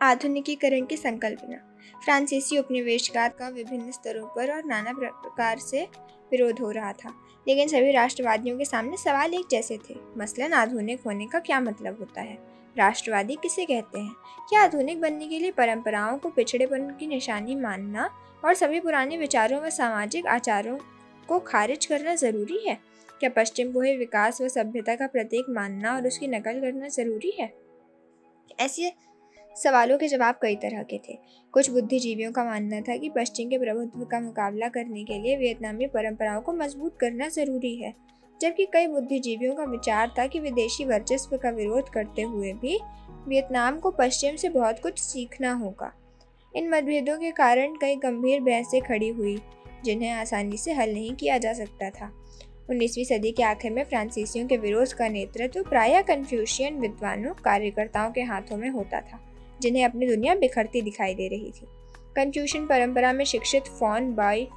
आधुनिकीकरण की संकल्पना। फ्रांसीसी उपनिवेशवाद का विभिन्न स्तरों पर और नाना प्रकार से विरोध हो रहा था, लेकिन सभी राष्ट्रवादियों के सामने सवाल एक जैसे थे। मसलन आधुनिक होने का क्या मतलब होता है? राष्ट्रवादी किसे कहते हैं? क्या आधुनिक बनने के लिए परंपराओं को पिछड़ेपन की निशानी मानना और सभी पुराने विचारों व सामाजिक आचारों को खारिज करना जरूरी है? क्या पश्चिम को ही विकास व सभ्यता का प्रतीक मानना और उसकी नकल करना जरूरी है? ऐसे सवालों के जवाब कई तरह के थे। कुछ बुद्धिजीवियों का मानना था कि पश्चिम के प्रभुत्व का मुकाबला करने के लिए वियतनामी परंपराओं को मजबूत करना जरूरी है, जबकि कई बुद्धिजीवियों का विचार था कि विदेशी वर्चस्व का विरोध करते हुए भी वियतनाम को पश्चिम से बहुत कुछ सीखना होगा। इन मतभेदों के कारण कई गंभीर बहसें खड़ी हुई, जिन्हें आसानी से हल नहीं किया जा सकता था। 19वीं सदी के आखिर में फ्रांसीसियों के विरोध का नेतृत्व प्रायः कन्फ्यूशियन विद्वानों कार्यकर्ताओं के हाथों में होता था, जिन्हें अपनी दुनिया बिखरती दिखाई दे रही थी। कन्फ्यूशियन परंपरा में शिक्षित फॉन बाई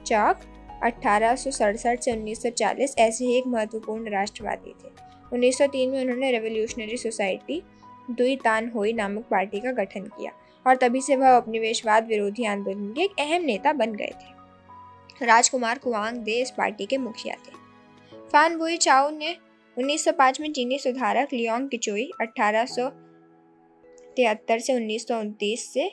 चाक 1867 से 1940 ऐसे ही एक महत्वपूर्ण राष्ट्रवादी थे। 1903 में उन्होंने रेवोल्यूशनरी सोसाइटी दुई तान होई नामक पार्टी का गठन किया और तभी से वह उपनिवेशवाद विरोधी आंदोलन के एक अहम नेता बन गए थे। राजकुमार कुआंग दे इस पार्टी के मुखिया थे। फान बुई चाओ ने 1905 में चीनी सुधारक लियोंग किचोई 1873 से 1929 से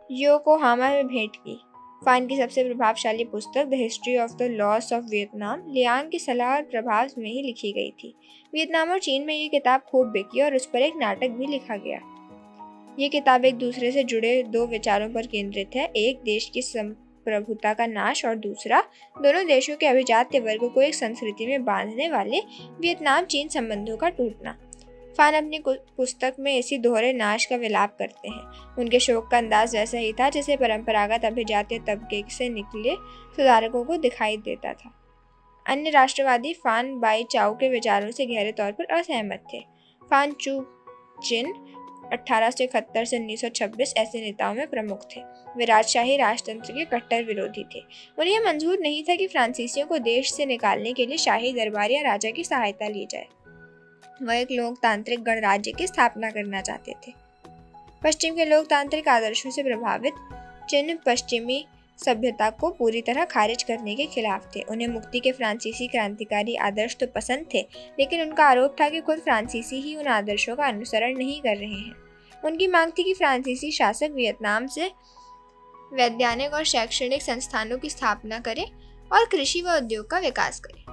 योकोहामा में भेंट की। फान की सबसे प्रभावशाली पुस्तक the history of the loss of Vietnam Liang की सलाह और प्रभाव में ही लिखी गई थी। वियतनाम और चीन में ये किताब खूब बिकी और उस पर एक नाटक भी लिखा गया। ये किताब एक दूसरे से जुड़े दो विचारों पर केंद्रित है, एक देश की संप्रभुता का नाश और दूसरा दोनों देशों के अभिजात्य वर्ग को एक संस्कृति में बांधने वाले वियतनाम चीन संबंधों का टूटना। फान अपनी पुस्तक में इसी दोहरे नाश का विलाप करते हैं। उनके शोक का अंदाज वैसा ही था जैसे परंपरागत अभिजात्य तबके से निकले सुधारकों को दिखाई देता था। अन्य राष्ट्रवादी फान बाई चाओ के विचारों से गहरे तौर पर असहमत थे। फान चू जिन 1871 से 1926 ऐसे नेताओं में प्रमुख थे। वे राजशाही राजतंत्र के कट्टर विरोधी थे। उन्हें यह मंजूर नहीं था कि फ्रांसीसियों को देश से निकालने के लिए शाही दरबार या राजा की सहायता ली जाए। वह एक लोकतांत्रिक गणराज्य की स्थापना करना चाहते थे। पश्चिम के लोकतांत्रिक आदर्शों से प्रभावित चिन्ह पश्चिमी सभ्यता को पूरी तरह खारिज करने के खिलाफ थे। उन्हें मुक्ति के फ्रांसीसी क्रांतिकारी आदर्श तो पसंद थे, लेकिन उनका आरोप था कि खुद फ्रांसीसी ही उन आदर्शों का अनुसरण नहीं कर रहे हैं। उनकी मांग थी कि फ्रांसीसी शासक वियतनाम से वैज्ञानिक और शैक्षणिक संस्थानों की स्थापना करें और कृषि व उद्योग का विकास करें।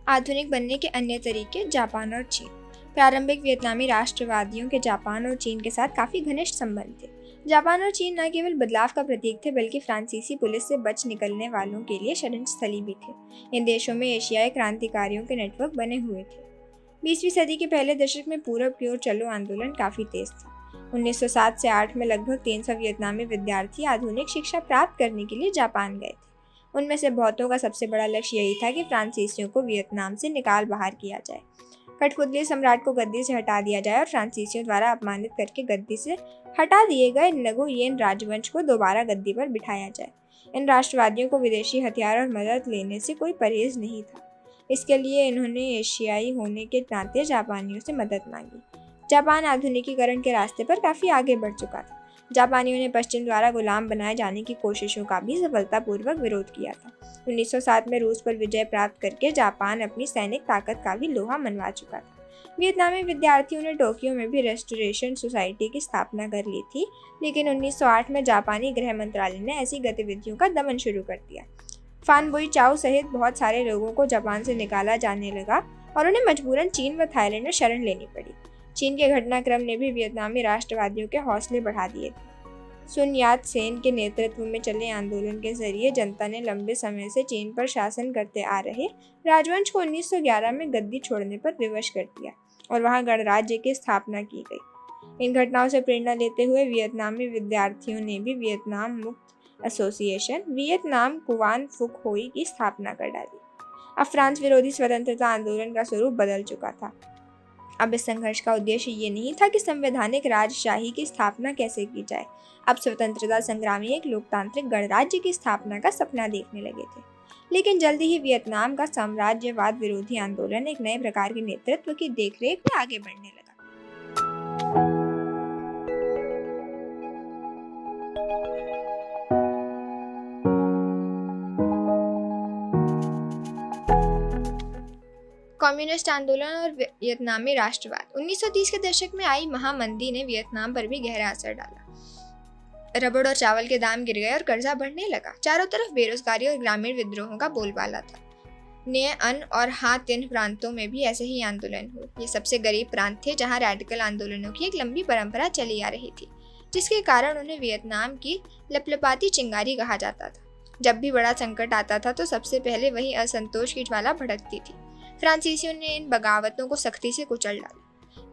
आधुनिक बनने के अन्य तरीके जापान और चीन। प्रारंभिक वियतनामी राष्ट्रवादियों के जापान और चीन के साथ काफ़ी घनिष्ठ संबंध थे। जापान और चीन न केवल बदलाव का प्रतीक थे बल्कि फ्रांसीसी पुलिस से बच निकलने वालों के लिए शरण स्थली भी थे। इन देशों में एशियाई क्रांतिकारियों के नेटवर्क बने हुए थे। 20वीं सदी के पहले दशक में पूरब की ओर चलो आंदोलन काफी तेज था। 1907 से 8 में लगभग 300 वियतनामी विद्यार्थी आधुनिक शिक्षा प्राप्त करने के लिए जापान गए थे। उनमें से बहुतों का सबसे बड़ा लक्ष्य यही था कि फ्रांसीसियों को वियतनाम से निकाल बाहर किया जाए, कठपुतली सम्राट को गद्दी से हटा दिया जाए और फ्रांसीसियों द्वारा अपमानित करके गद्दी से हटा दिए गए नगोयेन राजवंश को दोबारा गद्दी पर बिठाया जाए। इन राष्ट्रवादियों को विदेशी हथियार और मदद लेने से कोई परहेज नहीं था। इसके लिए इन्होंने एशियाई होने के नाते जापानियों से मदद मांगी। जापान आधुनिकीकरण के रास्ते पर काफी आगे बढ़ चुका था। जापानियों ने पश्चिम द्वारा गुलाम बनाए जाने की कोशिशों का भी सफलतापूर्वक विरोध किया था। 1907 में रूस पर विजय प्राप्त करके जापान अपनी सैनिक ताकत का भी लोहा मनवा चुका था। वियतनामी विद्यार्थियों ने टोक्यो में भी रेस्टोरेशन सोसाइटी की स्थापना कर ली थी, लेकिन 1908 में जापानी गृह मंत्रालय ने ऐसी गतिविधियों का दमन शुरू कर दिया। फान बुई चाओ सहित बहुत सारे लोगों को जापान से निकाला जाने लगा और उन्हें मजबूरन चीन व थाईलैंड में शरण लेनी पड़ी। चीन के घटनाक्रम ने भी वियतनामी राष्ट्रवादियों के हौसले बढ़ा दिए थे। सुन यात सेन के नेतृत्व में चले आंदोलन के जरिए जनता ने लंबे समय से चीन पर शासन करते आ रहे राजवंश को 1911 में गद्दी छोड़ने पर विवश कर दिया और वहां गणराज्य की स्थापना की गई। इन घटनाओं से प्रेरणा लेते हुए वियतनामी विद्यार्थियों ने भी वियतनाम मुक्त एसोसिएशन वियतनाम कुवान फुक होई की स्थापना कर डाली। अब फ्रांस विरोधी स्वतंत्रता आंदोलन का स्वरूप बदल चुका था। अब इस संघर्ष का उद्देश्य ये नहीं था कि संवैधानिक राजशाही की स्थापना कैसे की जाए। अब स्वतंत्रता संग्रामी एक लोकतांत्रिक गणराज्य की स्थापना का सपना देखने लगे थे। लेकिन जल्दी ही वियतनाम का साम्राज्यवाद विरोधी आंदोलन एक नए प्रकार के नेतृत्व की देखरेख में आगे बढ़ने लगा। कम्युनिस्ट आंदोलन और वियतनामी राष्ट्रवाद। 1930 के दशक में आई महामंदी ने वियतनाम पर भी गहरा असर डाला। रबड़ और चावल के दाम गिर गए और कर्जा बढ़ने लगा। चारों तरफ बेरोजगारी और ग्रामीण विद्रोहों का बोलबाला था। ने अन और हा तिन प्रांतों में भी ऐसे ही आंदोलन हुए। ये सबसे गरीब प्रांत थे जहां रेडिकल आंदोलनों की एक लंबी परंपरा चली आ रही थी, जिसके कारण उन्हें वियतनाम की लपलपाती चिंगारी कहा जाता था। जब भी बड़ा संकट आता था तो सबसे पहले वही असंतोष की ज्वाला भड़कती थी। फ्रांसीसियों ने इन बगावतों को सख्ती से कुचल डाला।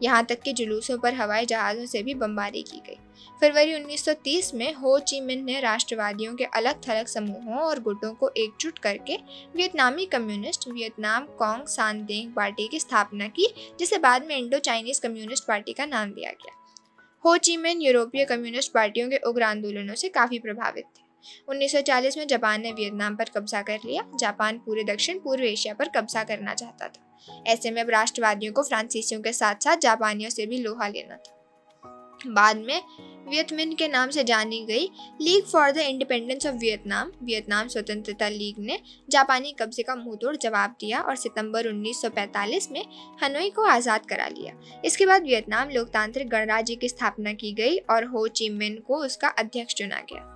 यहाँ तक कि जुलूसों पर हवाई जहाज़ों से भी बमबारी की गई। फरवरी 1930 में हो ची मिन्ह ने राष्ट्रवादियों के अलग थलग समूहों और गुटों को एकजुट करके वियतनामी कम्युनिस्ट वियतनाम कोंग सान देंग पार्टी की स्थापना की, जिसे बाद में इंडो चाइनीज कम्युनिस्ट पार्टी का नाम दिया गया। हो ची मिन्ह यूरोपीय कम्युनिस्ट पार्टियों के उग्र आंदोलनों से काफ़ी प्रभावित थे। 1940 में जापान ने वियतनाम पर कब्जा कर लिया। जापान पूरे दक्षिण पूर्व एशिया पर कब्जा करना चाहता था। ऐसे में अब राष्ट्रवादियों को फ्रांसीसियों के साथ साथ जापानियों से भी लोहा लेना था। बाद में वियतमिन्ह के नाम से जानी गई league for the independence of Vietnam, Vietnam स्वतंत्रता लीग ने जापानी कब्जे का मुंहतोड़ जवाब दिया और सितंबर 1945 में हनोई को आज़ाद करा लिया। इसके बाद वियतनाम लोकतांत्रिक गणराज्य की स्थापना की गई और हो ची मिन्ह को उसका अध्यक्ष चुना गया।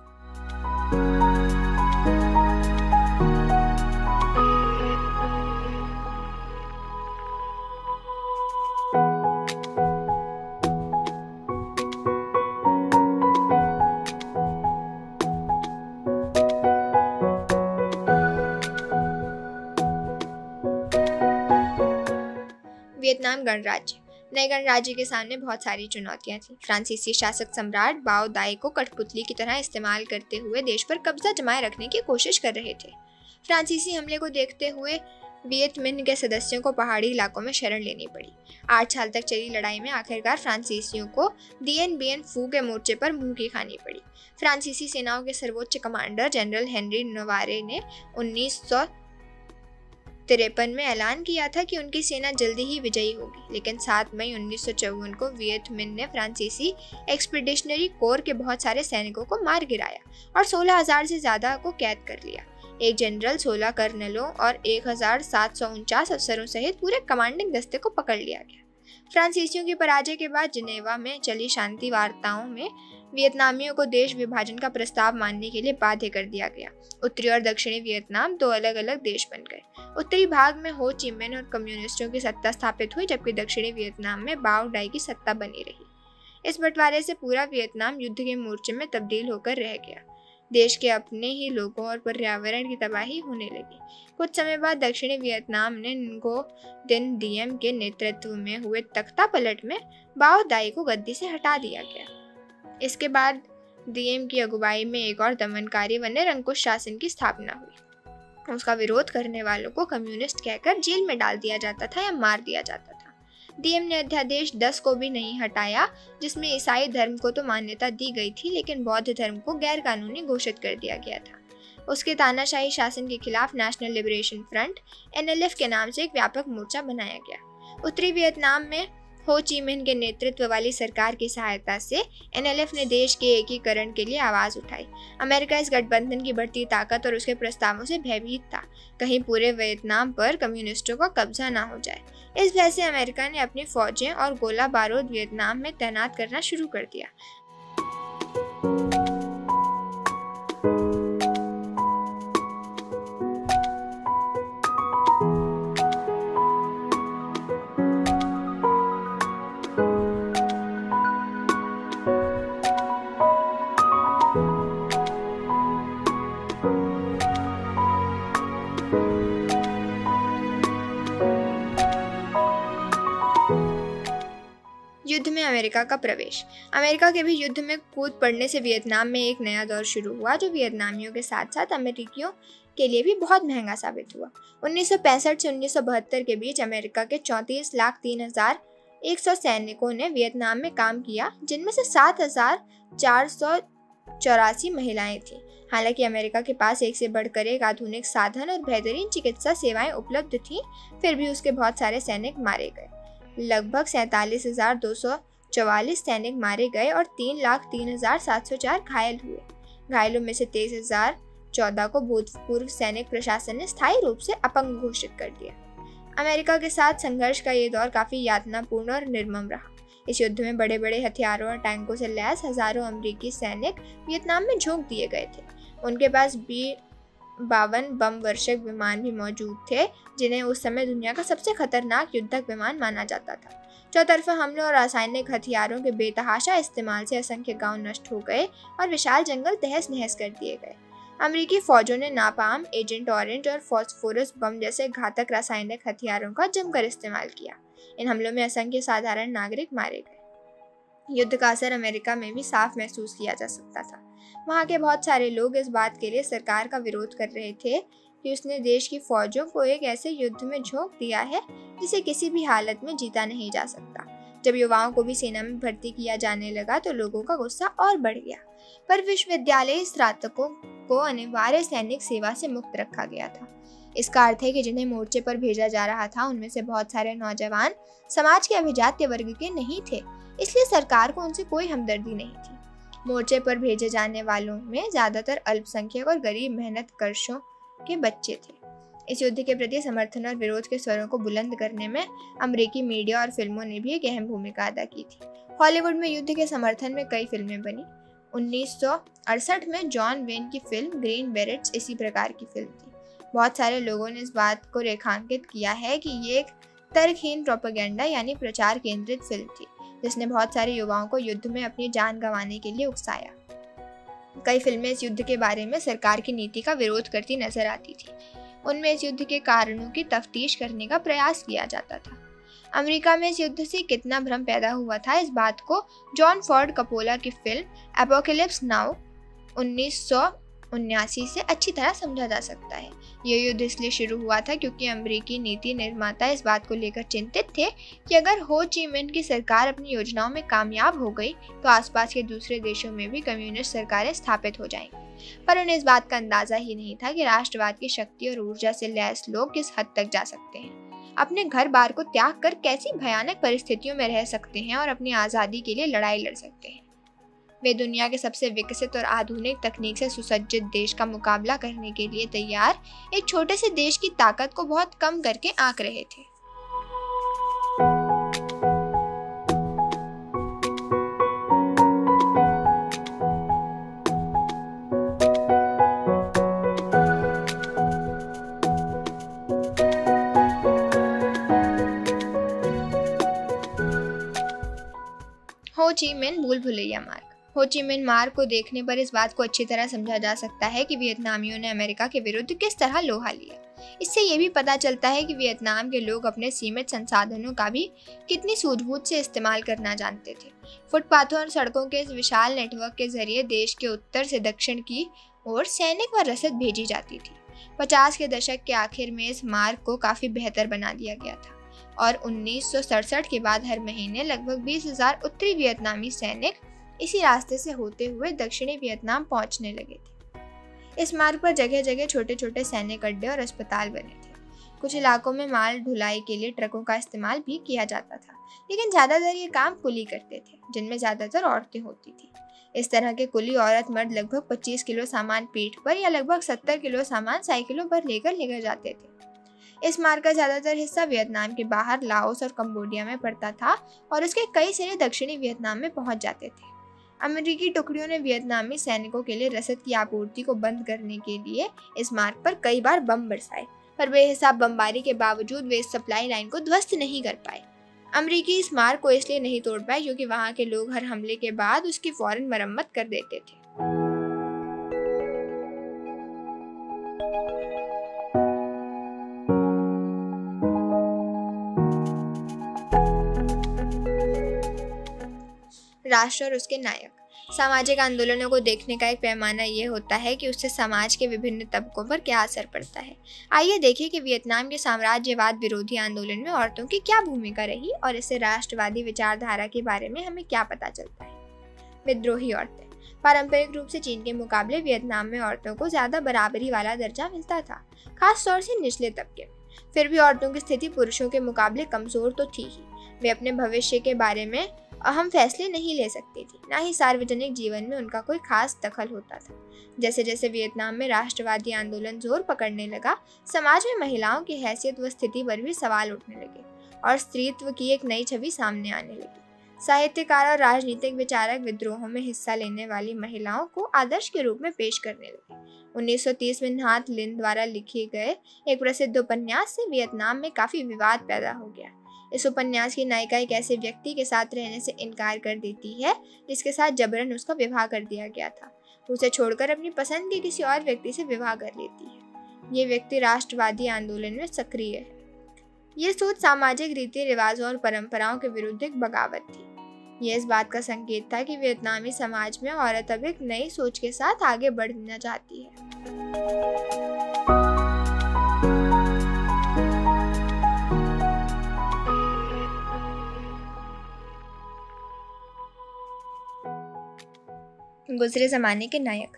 वियतनाम गणराज्य। नए गणराज्य के सामने बहुत सारी चुनौतियां थीं। फ्रांसीसी शासक सम्राट बाओ दाई को कठपुतली की तरह इस्तेमाल करते हुए देश पर कब्जा जमाए रखने की कोशिश कर रहे थे। फ्रांसीसी हमले को देखते हुए वियतमिन्ह के सदस्यों को पहाड़ी इलाकों में शरण लेनी पड़ी। 8 साल तक चली लड़ाई में आखिरकार फ्रांसीसियों को डीएन बीएन फू के मोर्चे पर मुंह की खानी पड़ी। फ्रांसीसी सेनाओं के सर्वोच्च कमांडर जनरल हेनरी नवारे ने 1953 में ऐलान किया था कि उनकी सेना जल्दी ही विजयी होगी, लेकिन 7 मई 1954 को वियतमिन्ह ने फ्रांसीसी एक्सपीडिशनरी कोर के बहुत सारे सैनिकों को मार गिराया और 16,000 से ज़्यादा को कैद कर लिया। एक जनरल, 16 कर्नलों और 1,749 अफसरों सहित पूरे कमांडिंग दस्ते को पकड़ लिया गया। फ्रांसीसियों की पराजय के बाद जिनेवा में चली शांति वार्ताओं में वियतनामियों को देश विभाजन का प्रस्ताव मानने के लिए बाध्य कर दिया गया। उत्तरी और दक्षिणी वियतनाम 2 अलग अलग देश बन गए। उत्तरी भाग में हो ची मिन्ह और कम्युनिस्टों की सत्ता स्थापित हुई, जबकि दक्षिणी वियतनाम में बाओ डाई की सत्ता बनी रही। इस बंटवारे से पूरा वियतनाम युद्ध के मोर्चे में तब्दील होकर रह गया। देश के अपने ही लोगों और पर्यावरण की तबाही होने लगी। कुछ समय बाद दक्षिणी वियतनाम ने ngo दिन दिएम के नेतृत्व में हुए तख्ता पलट में बाओ दाई को गद्दी से हटा दिया गया। इसके बाद दिएम की अगुवाई में एक और दमनकारी व निरंकुश शासन की स्थापना हुई। उसका विरोध करने वालों को कम्युनिस्ट कहकर जेल में डाल दिया जाता था या मार दिया जाता था। डीएम ने अध्यादेश 10 को भी नहीं हटाया, जिसमें ईसाई धर्म को तो मान्यता दी गई थी लेकिन बौद्ध धर्म को गैर कानूनी घोषित कर दिया गया था। उसके तानाशाही शासन के खिलाफ नेशनल लिबरेशन फ्रंट NLF के नाम से एक व्यापक मोर्चा बनाया गया। उत्तरी वियतनाम में हो ची मिन्ह के नेतृत्व वाली सरकार की सहायता से NLF ने देश के एकीकरण के लिए आवाज उठाई। अमेरिका इस गठबंधन की बढ़ती ताकत और उसके प्रस्तावों से भयभीत था, कहीं पूरे वियतनाम पर कम्युनिस्टों का कब्जा ना हो जाए। इस भय से अमेरिका ने अपनी फौजें और गोला बारूद वियतनाम में तैनात करना शुरू कर दिया। युद्ध में अमेरिका का प्रवेश। अमेरिका के भी युद्ध में कूद पड़ने से वियतनाम में एक नया दौर शुरू हुआ, जो वियतनामियों के साथ साथ अमेरिकियों के लिए भी बहुत महंगा साबित हुआ। 1965 से 1972 के बीच अमेरिका के 34,03,100 सैनिकों ने वियतनाम में काम किया, जिनमें से 7,484 महिलाएं थीं। हालांकि अमेरिका के पास एक से बढ़कर एक आधुनिक साधन और बेहतरीन चिकित्सा सेवाएं उपलब्ध थीं, फिर भी उसके बहुत सारे सैनिक मारे गए। लगभग 47,244 सैनिक मारे गए और 3,03,704 घायल हुए। घायलों में से 23,014 को भूतपूर्व सैनिक प्रशासन ने स्थायी रूप से अपंग घोषित कर दिया। अमेरिका के साथ संघर्ष का ये दौर काफी यातनापूर्ण और निर्मम रहा। इस युद्ध में बड़े बड़े हथियारों और टैंकों से लैस हजारों अमेरिकी सैनिक वियतनाम में झोंक दिए गए थे। उनके पास B-52 बम वर्षक विमान भी मौजूद थे, जिन्हें उस समय दुनिया का सबसे खतरनाक युद्धक विमान माना जाता था। चौतरफा हमलों और रासायनिक हथियारों के बेतहाशा इस्तेमाल से असंख्य गांव नष्ट हो गए और विशाल जंगल तहस नहस कर दिए गए। अमेरिकी फौजों ने नापाम, एजेंट ऑरेंज और फॉस्फोरस बम जैसे घातक रासायनिक हथियारों का जमकर इस्तेमाल किया। इन हमलों में असंख्य साधारण नागरिक मारे गए। युद्ध का असर अमेरिका में भी साफ महसूस किया जा सकता था। वहाँ के बहुत सारे लोग इस बात के लिए सरकार का विरोध कर रहे थे कि उसने देश की फौजों को एक ऐसे युद्ध में झोंक दिया है जिसे किसी भी हालत में जीता नहीं जा सकता। जब युवाओं को भी सेना में भर्ती किया जाने लगा तो लोगों का गुस्सा और बढ़ गया, पर विश्वविद्यालय स्नातकों को अनिवार्य सैनिक सेवा से मुक्त रखा गया था। इसका अर्थ है कि जिन्हें मोर्चे पर भेजा जा रहा था उनमें से बहुत सारे नौजवान समाज के अभिजात्य वर्ग के नहीं थे, इसलिए सरकार को उनसे कोई हमदर्दी नहीं थी। मोर्चे पर भेजे जाने वालों में ज्यादातर अल्पसंख्यक और गरीब मेहनतकशों के बच्चे थे। इस युद्ध के प्रति समर्थन और विरोध के स्वरों को बुलंद करने में अमेरिकी मीडिया और फिल्मों ने भी एक अहम भूमिका अदा की थी। हॉलीवुड में युद्ध के समर्थन में कई फिल्में बनी। 1968 में जॉन वेन की फिल्म ग्रीन बेरेट्स इसी प्रकार की फिल्म थी। बहुत सारे लोगों ने इस बात को रेखांकित किया है कि ये एक तर्कहीन प्रोपेगेंडा यानी प्रचार केंद्रित फिल्म थी, जिसने बहुत सारे युवाओं को युद्ध में अपनी जान गंवाने के लिए उकसाया। कई फिल्में इस युद्ध के बारे में सरकार की नीति का विरोध करती नजर आती थी। उनमें इस युद्ध के कारणों की तफ्तीश करने का प्रयास किया जाता था। अमेरिका में इस युद्ध से कितना भ्रम पैदा हुआ था, इस बात को जॉन फोर्ड कपोला की फिल्म एपोकैलिप्स नाउ 1979 से अच्छी तरह समझा जा सकता है। यह युद्ध इसलिए शुरू हुआ था क्योंकि अमेरिकी नीति निर्माता इस बात को लेकर चिंतित थे कि अगर हो ची मिन्ह की सरकार अपनी योजनाओं में कामयाब हो गई तो आसपास के दूसरे देशों में भी कम्युनिस्ट सरकारें स्थापित हो जाएंगी। पर उन्हें इस बात का अंदाजा ही नहीं था कि राष्ट्रवाद की शक्ति और ऊर्जा से लैस लोग किस हद तक जा सकते हैं, अपने घर बार को त्याग कर कैसी भयानक परिस्थितियों में रह सकते हैं और अपनी आज़ादी के लिए लड़ाई लड़ सकते हैं। वे दुनिया के सबसे विकसित और आधुनिक तकनीक से सुसज्जित देश का मुकाबला करने के लिए तैयार एक छोटे से देश की ताकत को बहुत कम करके आंक रहे थे। हो ची मिन्ह भूल भुलैया मार्ग। हो ची मिन्ह मार्ग को देखने पर इस बात को अच्छी तरह समझा जा सकता है कि वियतनामियों ने अमेरिका के विरुद्ध किस तरह लोहा लिया। इससे ये भी पता चलता है कि वियतनाम के लोग अपने सीमित संसाधनों का भी कितनी सूझबूझ से इस्तेमाल करना जानते थे। फुटपाथों और सड़कों के इस विशाल नेटवर्क के जरिए देश के उत्तर से दक्षिण की ओर सैनिक व रसद भेजी जाती थी। 50 के दशक के आखिर में इस मार्ग को काफी बेहतर बना दिया गया था और 1967 के बाद हर महीने लगभग 20,000 उत्तरी वियतनामी सैनिक इसी रास्ते से होते हुए दक्षिणी वियतनाम पहुंचने लगे थे। इस मार्ग पर जगह जगह छोटे छोटे सैनिक अड्डे और अस्पताल बने थे। कुछ इलाकों में माल ढुलाई के लिए ट्रकों का इस्तेमाल भी किया जाता था, लेकिन ज़्यादातर ये काम कुली करते थे, जिनमें ज़्यादातर औरतें होती थी। इस तरह के कुली औरत मर्द लगभग 25 किलो सामान पीठ पर या लगभग 70 किलो सामान साइकिलों पर लेकर जाते थे। इस मार्ग का ज़्यादातर हिस्सा वियतनाम के बाहर लाओस और कंबोडिया में पड़ता था और उसके कई सिरे दक्षिणी वियतनाम में पहुंच जाते थे। अमेरिकी टुकड़ियों ने वियतनामी सैनिकों के लिए रसद की आपूर्ति को बंद करने के लिए इस मार्ग पर कई बार बम बरसाए, पर बेहिसाब बमबारी के बावजूद वे इस सप्लाई लाइन को ध्वस्त नहीं कर पाए। अमेरिकी इस मार्ग को इसलिए नहीं तोड़ पाए क्योंकि वहां के लोग हर हमले के बाद उसकी फौरन मरम्मत कर देते थे। राष्ट्र और उसके नायक। सामाजिक आंदोलनों को देखने का एक पैमाना ये होता है कि उससे समाज के विभिन्न तबकों पर क्या असर पड़ता है। आइए देखें कि वियतनाम के साम्राज्यवाद विरोधी आंदोलन में औरतों की क्या भूमिका रही और इससे राष्ट्रवादी विचारधारा के बारे में हमें क्या पता चलता है। विद्रोही औरतें। पारंपरिक रूप से चीन के मुकाबले वियतनाम में औरतों को ज्यादा बराबरी वाला दर्जा मिलता था, खास तौर से निचले तबके में। फिर भी औरतों की स्थिति पुरुषों के मुकाबले कमजोर तो थी ही। वे अपने भविष्य के बारे में अहम फैसले नहीं ले सकती थी, ना ही सार्वजनिक जीवन में उनका कोई खास दखल होता था। जैसे जैसे वियतनाम में राष्ट्रवादी आंदोलन जोर पकड़ने लगा, समाज में महिलाओं की हैसियत व स्थिति पर भी सवाल उठने लगे और स्त्रीत्व की एक नई छवि सामने आने लगी। साहित्यकार और राजनीतिक विचारक विद्रोहों में हिस्सा लेने वाली महिलाओं को आदर्श के रूप में पेश करने लगे। 1930 में नहात लिन द्वारा लिखे गए एक प्रसिद्ध उपन्यास से वियतनाम में काफी विवाद पैदा हो गया। इस उपन्यास की नायिका एक ऐसे व्यक्ति के साथ रहने से इनकार कर देती है जिसके साथ जबरन उसका विवाह कर दिया गया था। उसे छोड़कर अपनी पसंद के किसी और व्यक्ति से विवाह कर लेती है। ये व्यक्ति राष्ट्रवादी आंदोलन में सक्रिय है। ये सोच सामाजिक रीति रिवाजों और परंपराओं के विरुद्ध एक बगावत थी। यह इस बात का संकेत था कि वियतनामी समाज में औरत अब एक नई सोच के साथ आगे बढ़ना चाहती है। गुजरे ज़माने के नायक।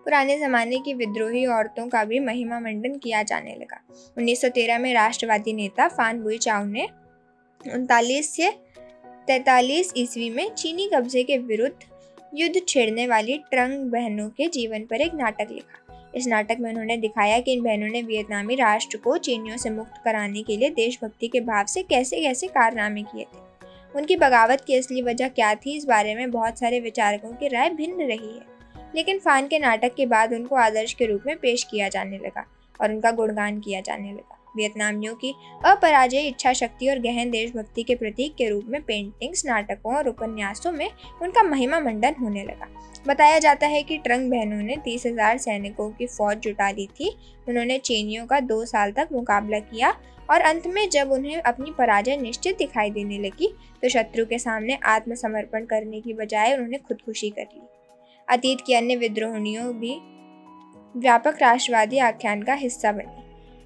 पुराने ज़माने की विद्रोही औरतों का भी महिमा मंडन किया जाने लगा। 1913 में राष्ट्रवादी नेता फान बुई चाउ ने 39 से 43 ईस्वी में चीनी कब्जे के विरुद्ध युद्ध छेड़ने वाली ट्रंग बहनों के जीवन पर एक नाटक लिखा। इस नाटक में उन्होंने दिखाया कि इन बहनों ने वियतनामी राष्ट्र को चीनियों से मुक्त कराने के लिए देशभक्ति के भाव से कैसे कैसे कारनामे किए थे। उनकी बगावत की असली वजह क्या थी, इस बारे में बहुत सारे विचारकों की राय भिन्न रही है, लेकिन फान के नाटक के बाद उनको आदर्श के रूप में पेश किया जाने लगा और उनका गुणगान किया जाने लगा। वियतनामियों की अपराजेय इच्छा शक्ति और गहन देशभक्ति के प्रतीक के रूप में पेंटिंग्स, नाटकों और उपन्यासों में उनका महिमा मंडन होने लगा। बताया जाता है कि ट्रंग बहनों ने 30,000 सैनिकों की फौज जुटा ली थी। उन्होंने चीनियों का 2 साल तक मुकाबला किया और अंत में जब उन्हें अपनी पराजय निश्चित दिखाई देने लगी तो शत्रु के सामने आत्मसमर्पण करने की बजाय उन्होंने खुदकुशी कर ली। अतीत की अन्य विद्रोहियों भी व्यापक राष्ट्रवादी आख्यान का हिस्सा बनी।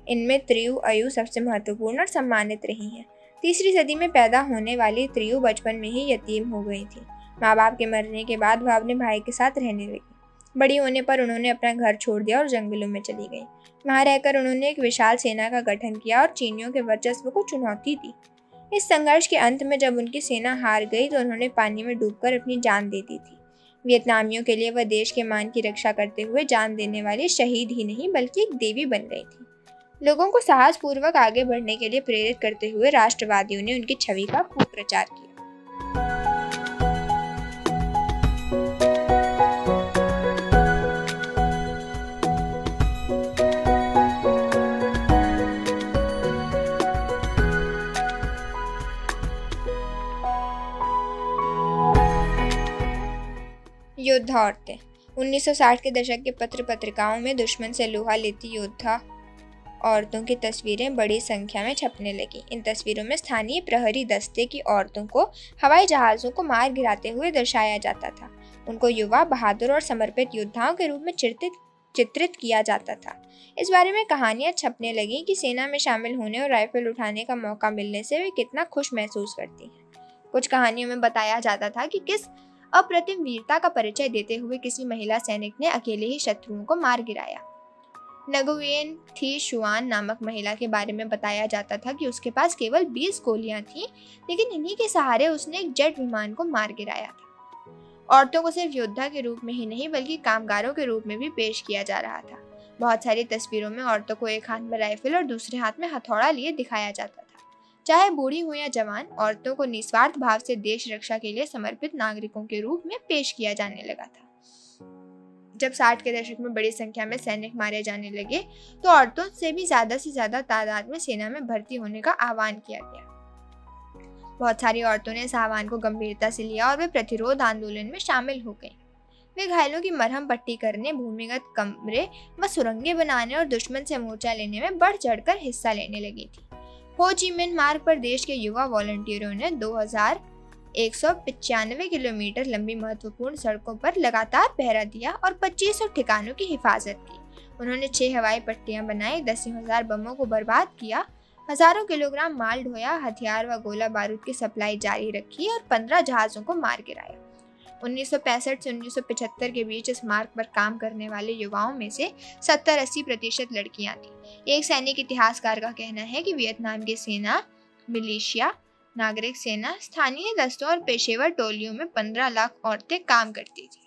इनमें त्रियु अयु सबसे महत्वपूर्ण और सम्मानित रही हैं। 3री सदी में पैदा होने वाली त्रियु बचपन में ही यतीम हो गई थी। माँ बाप के मरने के बाद वह अपने भाई के साथ रहने लगी। बड़ी होने पर उन्होंने अपना घर छोड़ दिया और जंगलों में चली गई। वहाँ रहकर उन्होंने एक विशाल सेना का गठन किया और चीनियों के वर्चस्व को चुनौती दी। इस संघर्ष के अंत में जब उनकी सेना हार गई तो उन्होंने पानी में डूबकर अपनी जान दे दी थी। वियतनामियों के लिए वह देश के मान की रक्षा करते हुए जान देने वाली शहीद ही नहीं बल्कि एक देवी बन गई थी। लोगों को साहसपूर्वक आगे बढ़ने के लिए प्रेरित करते हुए राष्ट्रवादियों ने उनकी छवि का खूब प्रचार किया। योद्धा औरतें। 1960 के दशक के पत्र पत्रिकाओं में दुश्मन से लोहा लेती योद्धा औरतों की तस्वीरें बड़ी संख्या में छपने लगी। इन तस्वीरों में स्थानीय प्रहरी दस्ते की औरतों को हवाई जहाज़ों को मार गिराते हुए दर्शाया जाता था। उनको युवा, बहादुर और समर्पित योद्धाओं के रूप में चित्रित किया जाता था। इस बारे में कहानियां छपने लगी कि सेना में शामिल होने और राइफल उठाने का मौका मिलने से वे कितना खुश महसूस करती हैं। कुछ कहानियों में बताया जाता था कि किस अप्रतिम वीरता का परिचय देते हुए किसी महिला सैनिक ने अकेले ही शत्रुओं को मार गिराया। नगुयेन थी शुआन नामक महिला के बारे में बताया जाता था कि उसके पास केवल 20 गोलियां थीं, लेकिन इन्हीं के सहारे उसने एक जेट विमान को मार गिराया था। औरतों को सिर्फ योद्धा के रूप में ही नहीं बल्कि कामगारों के रूप में भी पेश किया जा रहा था। बहुत सारी तस्वीरों में औरतों को एक हाथ में राइफल और दूसरे हाथ में हथौड़ा लिए दिखाया जाता था। चाहे बूढ़ी हो या जवान, औरतों को निस्वार्थ भाव से देश रक्षा के लिए समर्पित नागरिकों के रूप में पेश किया जाने लगा था। जब 60 के दशक में बड़ी संख्या में सैनिक मारे जाने लगे तो औरतों से भी ज्यादा तादाद में सेना में भर्ती होने का आह्वान किया गया। बहुत सारी औरतों ने इस आह्वान को गंभीरता से लिया और वे प्रतिरोध आंदोलन में शामिल हो गईं। वे घायलों की मरहम पट्टी करने, भूमिगत कमरे व सुरंगें बनाने और दुश्मन से मोर्चा लेने में बढ़ चढ़कर हिस्सा लेने लगी थी। हो ची मिन्ह मार्ग पर देश के युवा वॉलंटियरों ने 2195 किलोमीटर लंबी महत्वपूर्ण सड़कों पर लगातार पहरा दिया और 2500 ठिकानों की हिफाजत की। उन्होंने 6 हवाई पट्टियां बनाई, 10,000 बमों को बर्बाद किया, हजारों किलोग्राम माल ढोया, हथियार व गोला बारूद की सप्लाई जारी रखी और 15 जहाजों को मार गिराया। 1965 से 1975 के बीच इस मार्ग पर काम करने वाले युवाओं में से 70-80% लड़कियां थीं। एक सैनिक इतिहासकार का कहना है कि वियतनाम की सेना, मिलिशिया, नागरिक सेना, स्थानीय दस्तों और पेशेवर टोलियों में 15 लाख औरतें काम करती थीं।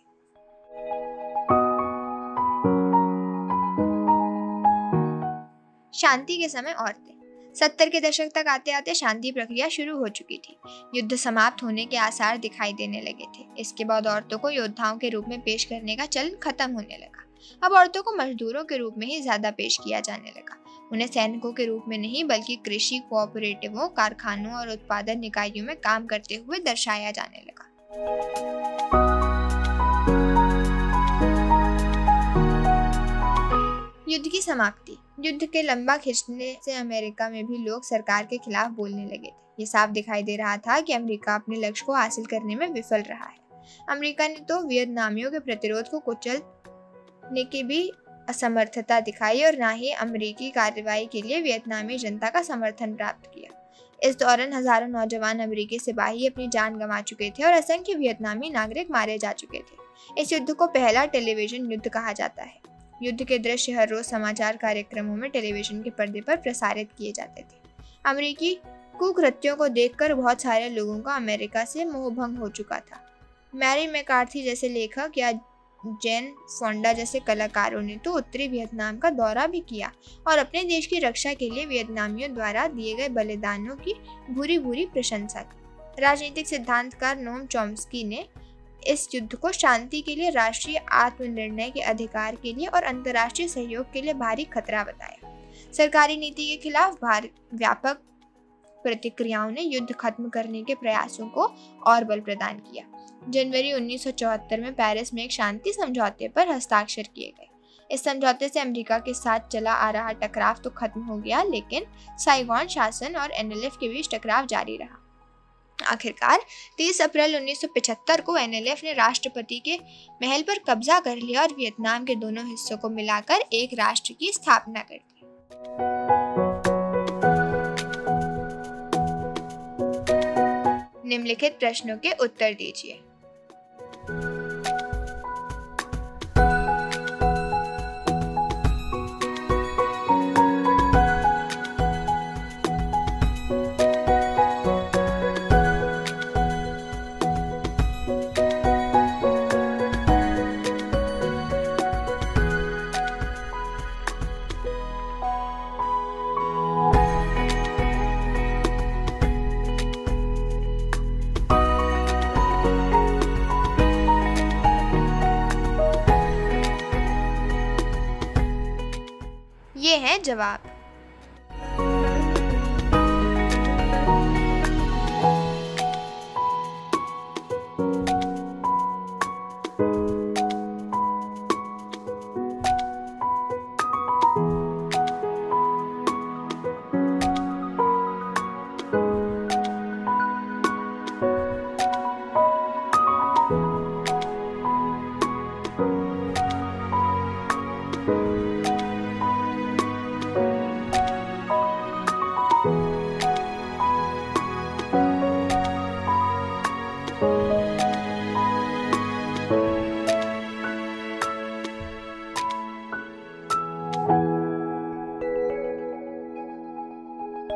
शांति के समय औरतें। 70 के दशक तक आते आते शांति प्रक्रिया शुरू हो चुकी थी। युद्ध समाप्त होने के आसार दिखाई देने लगे थे। इसके बाद औरतों को योद्धाओं के रूप में पेश करने का चलन खत्म होने लगा। अब औरतों को मजदूरों के रूप में ही ज्यादा पेश किया जाने लगा। उन्हें सैनिकों के रूप में नहीं बल्कि कृषि कोऑपरेटिवों, कारखानों और उत्पादन इकाइयों में काम करते हुए दर्शाया जाने लगा। युद्ध की समाप्ति। युद्ध के लंबा खिंचने से अमेरिका में भी लोग सरकार के खिलाफ बोलने लगे थे। ये साफ दिखाई दे रहा था कि अमेरिका अपने लक्ष्य को हासिल करने में विफल रहा है। अमेरिका ने तो वियतनामियों के प्रतिरोध को कुचलने की भी असमर्थता दिखाई और न ही अमेरिकी कार्रवाई के लिए वियतनामी जनता का समर्थन प्राप्त किया। इस दौरान हजारों नौजवान अमेरिकी सिपाही अपनी जान गंवा चुके थे और असंख्य वियतनामी नागरिक मारे जा चुके थे। इस युद्ध को पहला टेलीविजन युद्ध कहा जाता है। युद्ध के दृश्य हर रोज समाचार कार्यक्रमों में टेलीविजन के पर्दे पर प्रसारित किए जाते थे। अमेरिकी कुकृत्यों को देखकर बहुत सारे लोगों का अमेरिका से मोहभंग हो चुका था। मैरी मैकार्थी जैसे लेखक या जेन फोंडा जैसे कलाकारों ने तो उत्तरी वियतनाम का दौरा भी किया और अपने देश की रक्षा के लिए वियतनामियों द्वारा दिए गए बलिदानों की भूरी भूरी प्रशंसा की। राजनीतिक सिद्धांतकार नोम चॉम्स्की ने इस युद्ध को शांति के लिए, राष्ट्रीय आत्मनिर्णय के अधिकार के लिए और अंतर्राष्ट्रीय सहयोग के लिए भारी खतरा बताया। सरकारी नीति के खिलाफ व्यापक प्रतिक्रियाओं ने युद्ध खत्म करने के प्रयासों को और बल प्रदान किया। जनवरी 1974 में पेरिस में एक शांति समझौते पर हस्ताक्षर किए गए। इस समझौते से अमेरिका के साथ चला आ रहा टकराव तो खत्म हो गया, लेकिन साइगोन शासन और एनएलएफ के बीच टकराव जारी रहा। आखिरकार 30 अप्रैल 1975 को एनएलएफ ने राष्ट्रपति के महल पर कब्जा कर लिया और वियतनाम के दोनों हिस्सों को मिलाकर एक राष्ट्र की स्थापना कर दी। निम्नलिखित प्रश्नों के उत्तर दीजिए। ये है जवाब।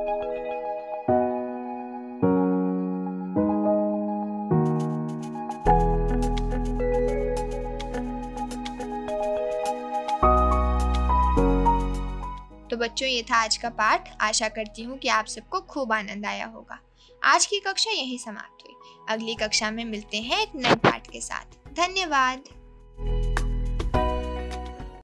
तो बच्चों, ये था आज का पाठ। आशा करती हूँ कि आप सबको खूब आनंद आया होगा। आज की कक्षा यहीं समाप्त हुई। अगली कक्षा में मिलते हैं एक नए पाठ के साथ। धन्यवाद।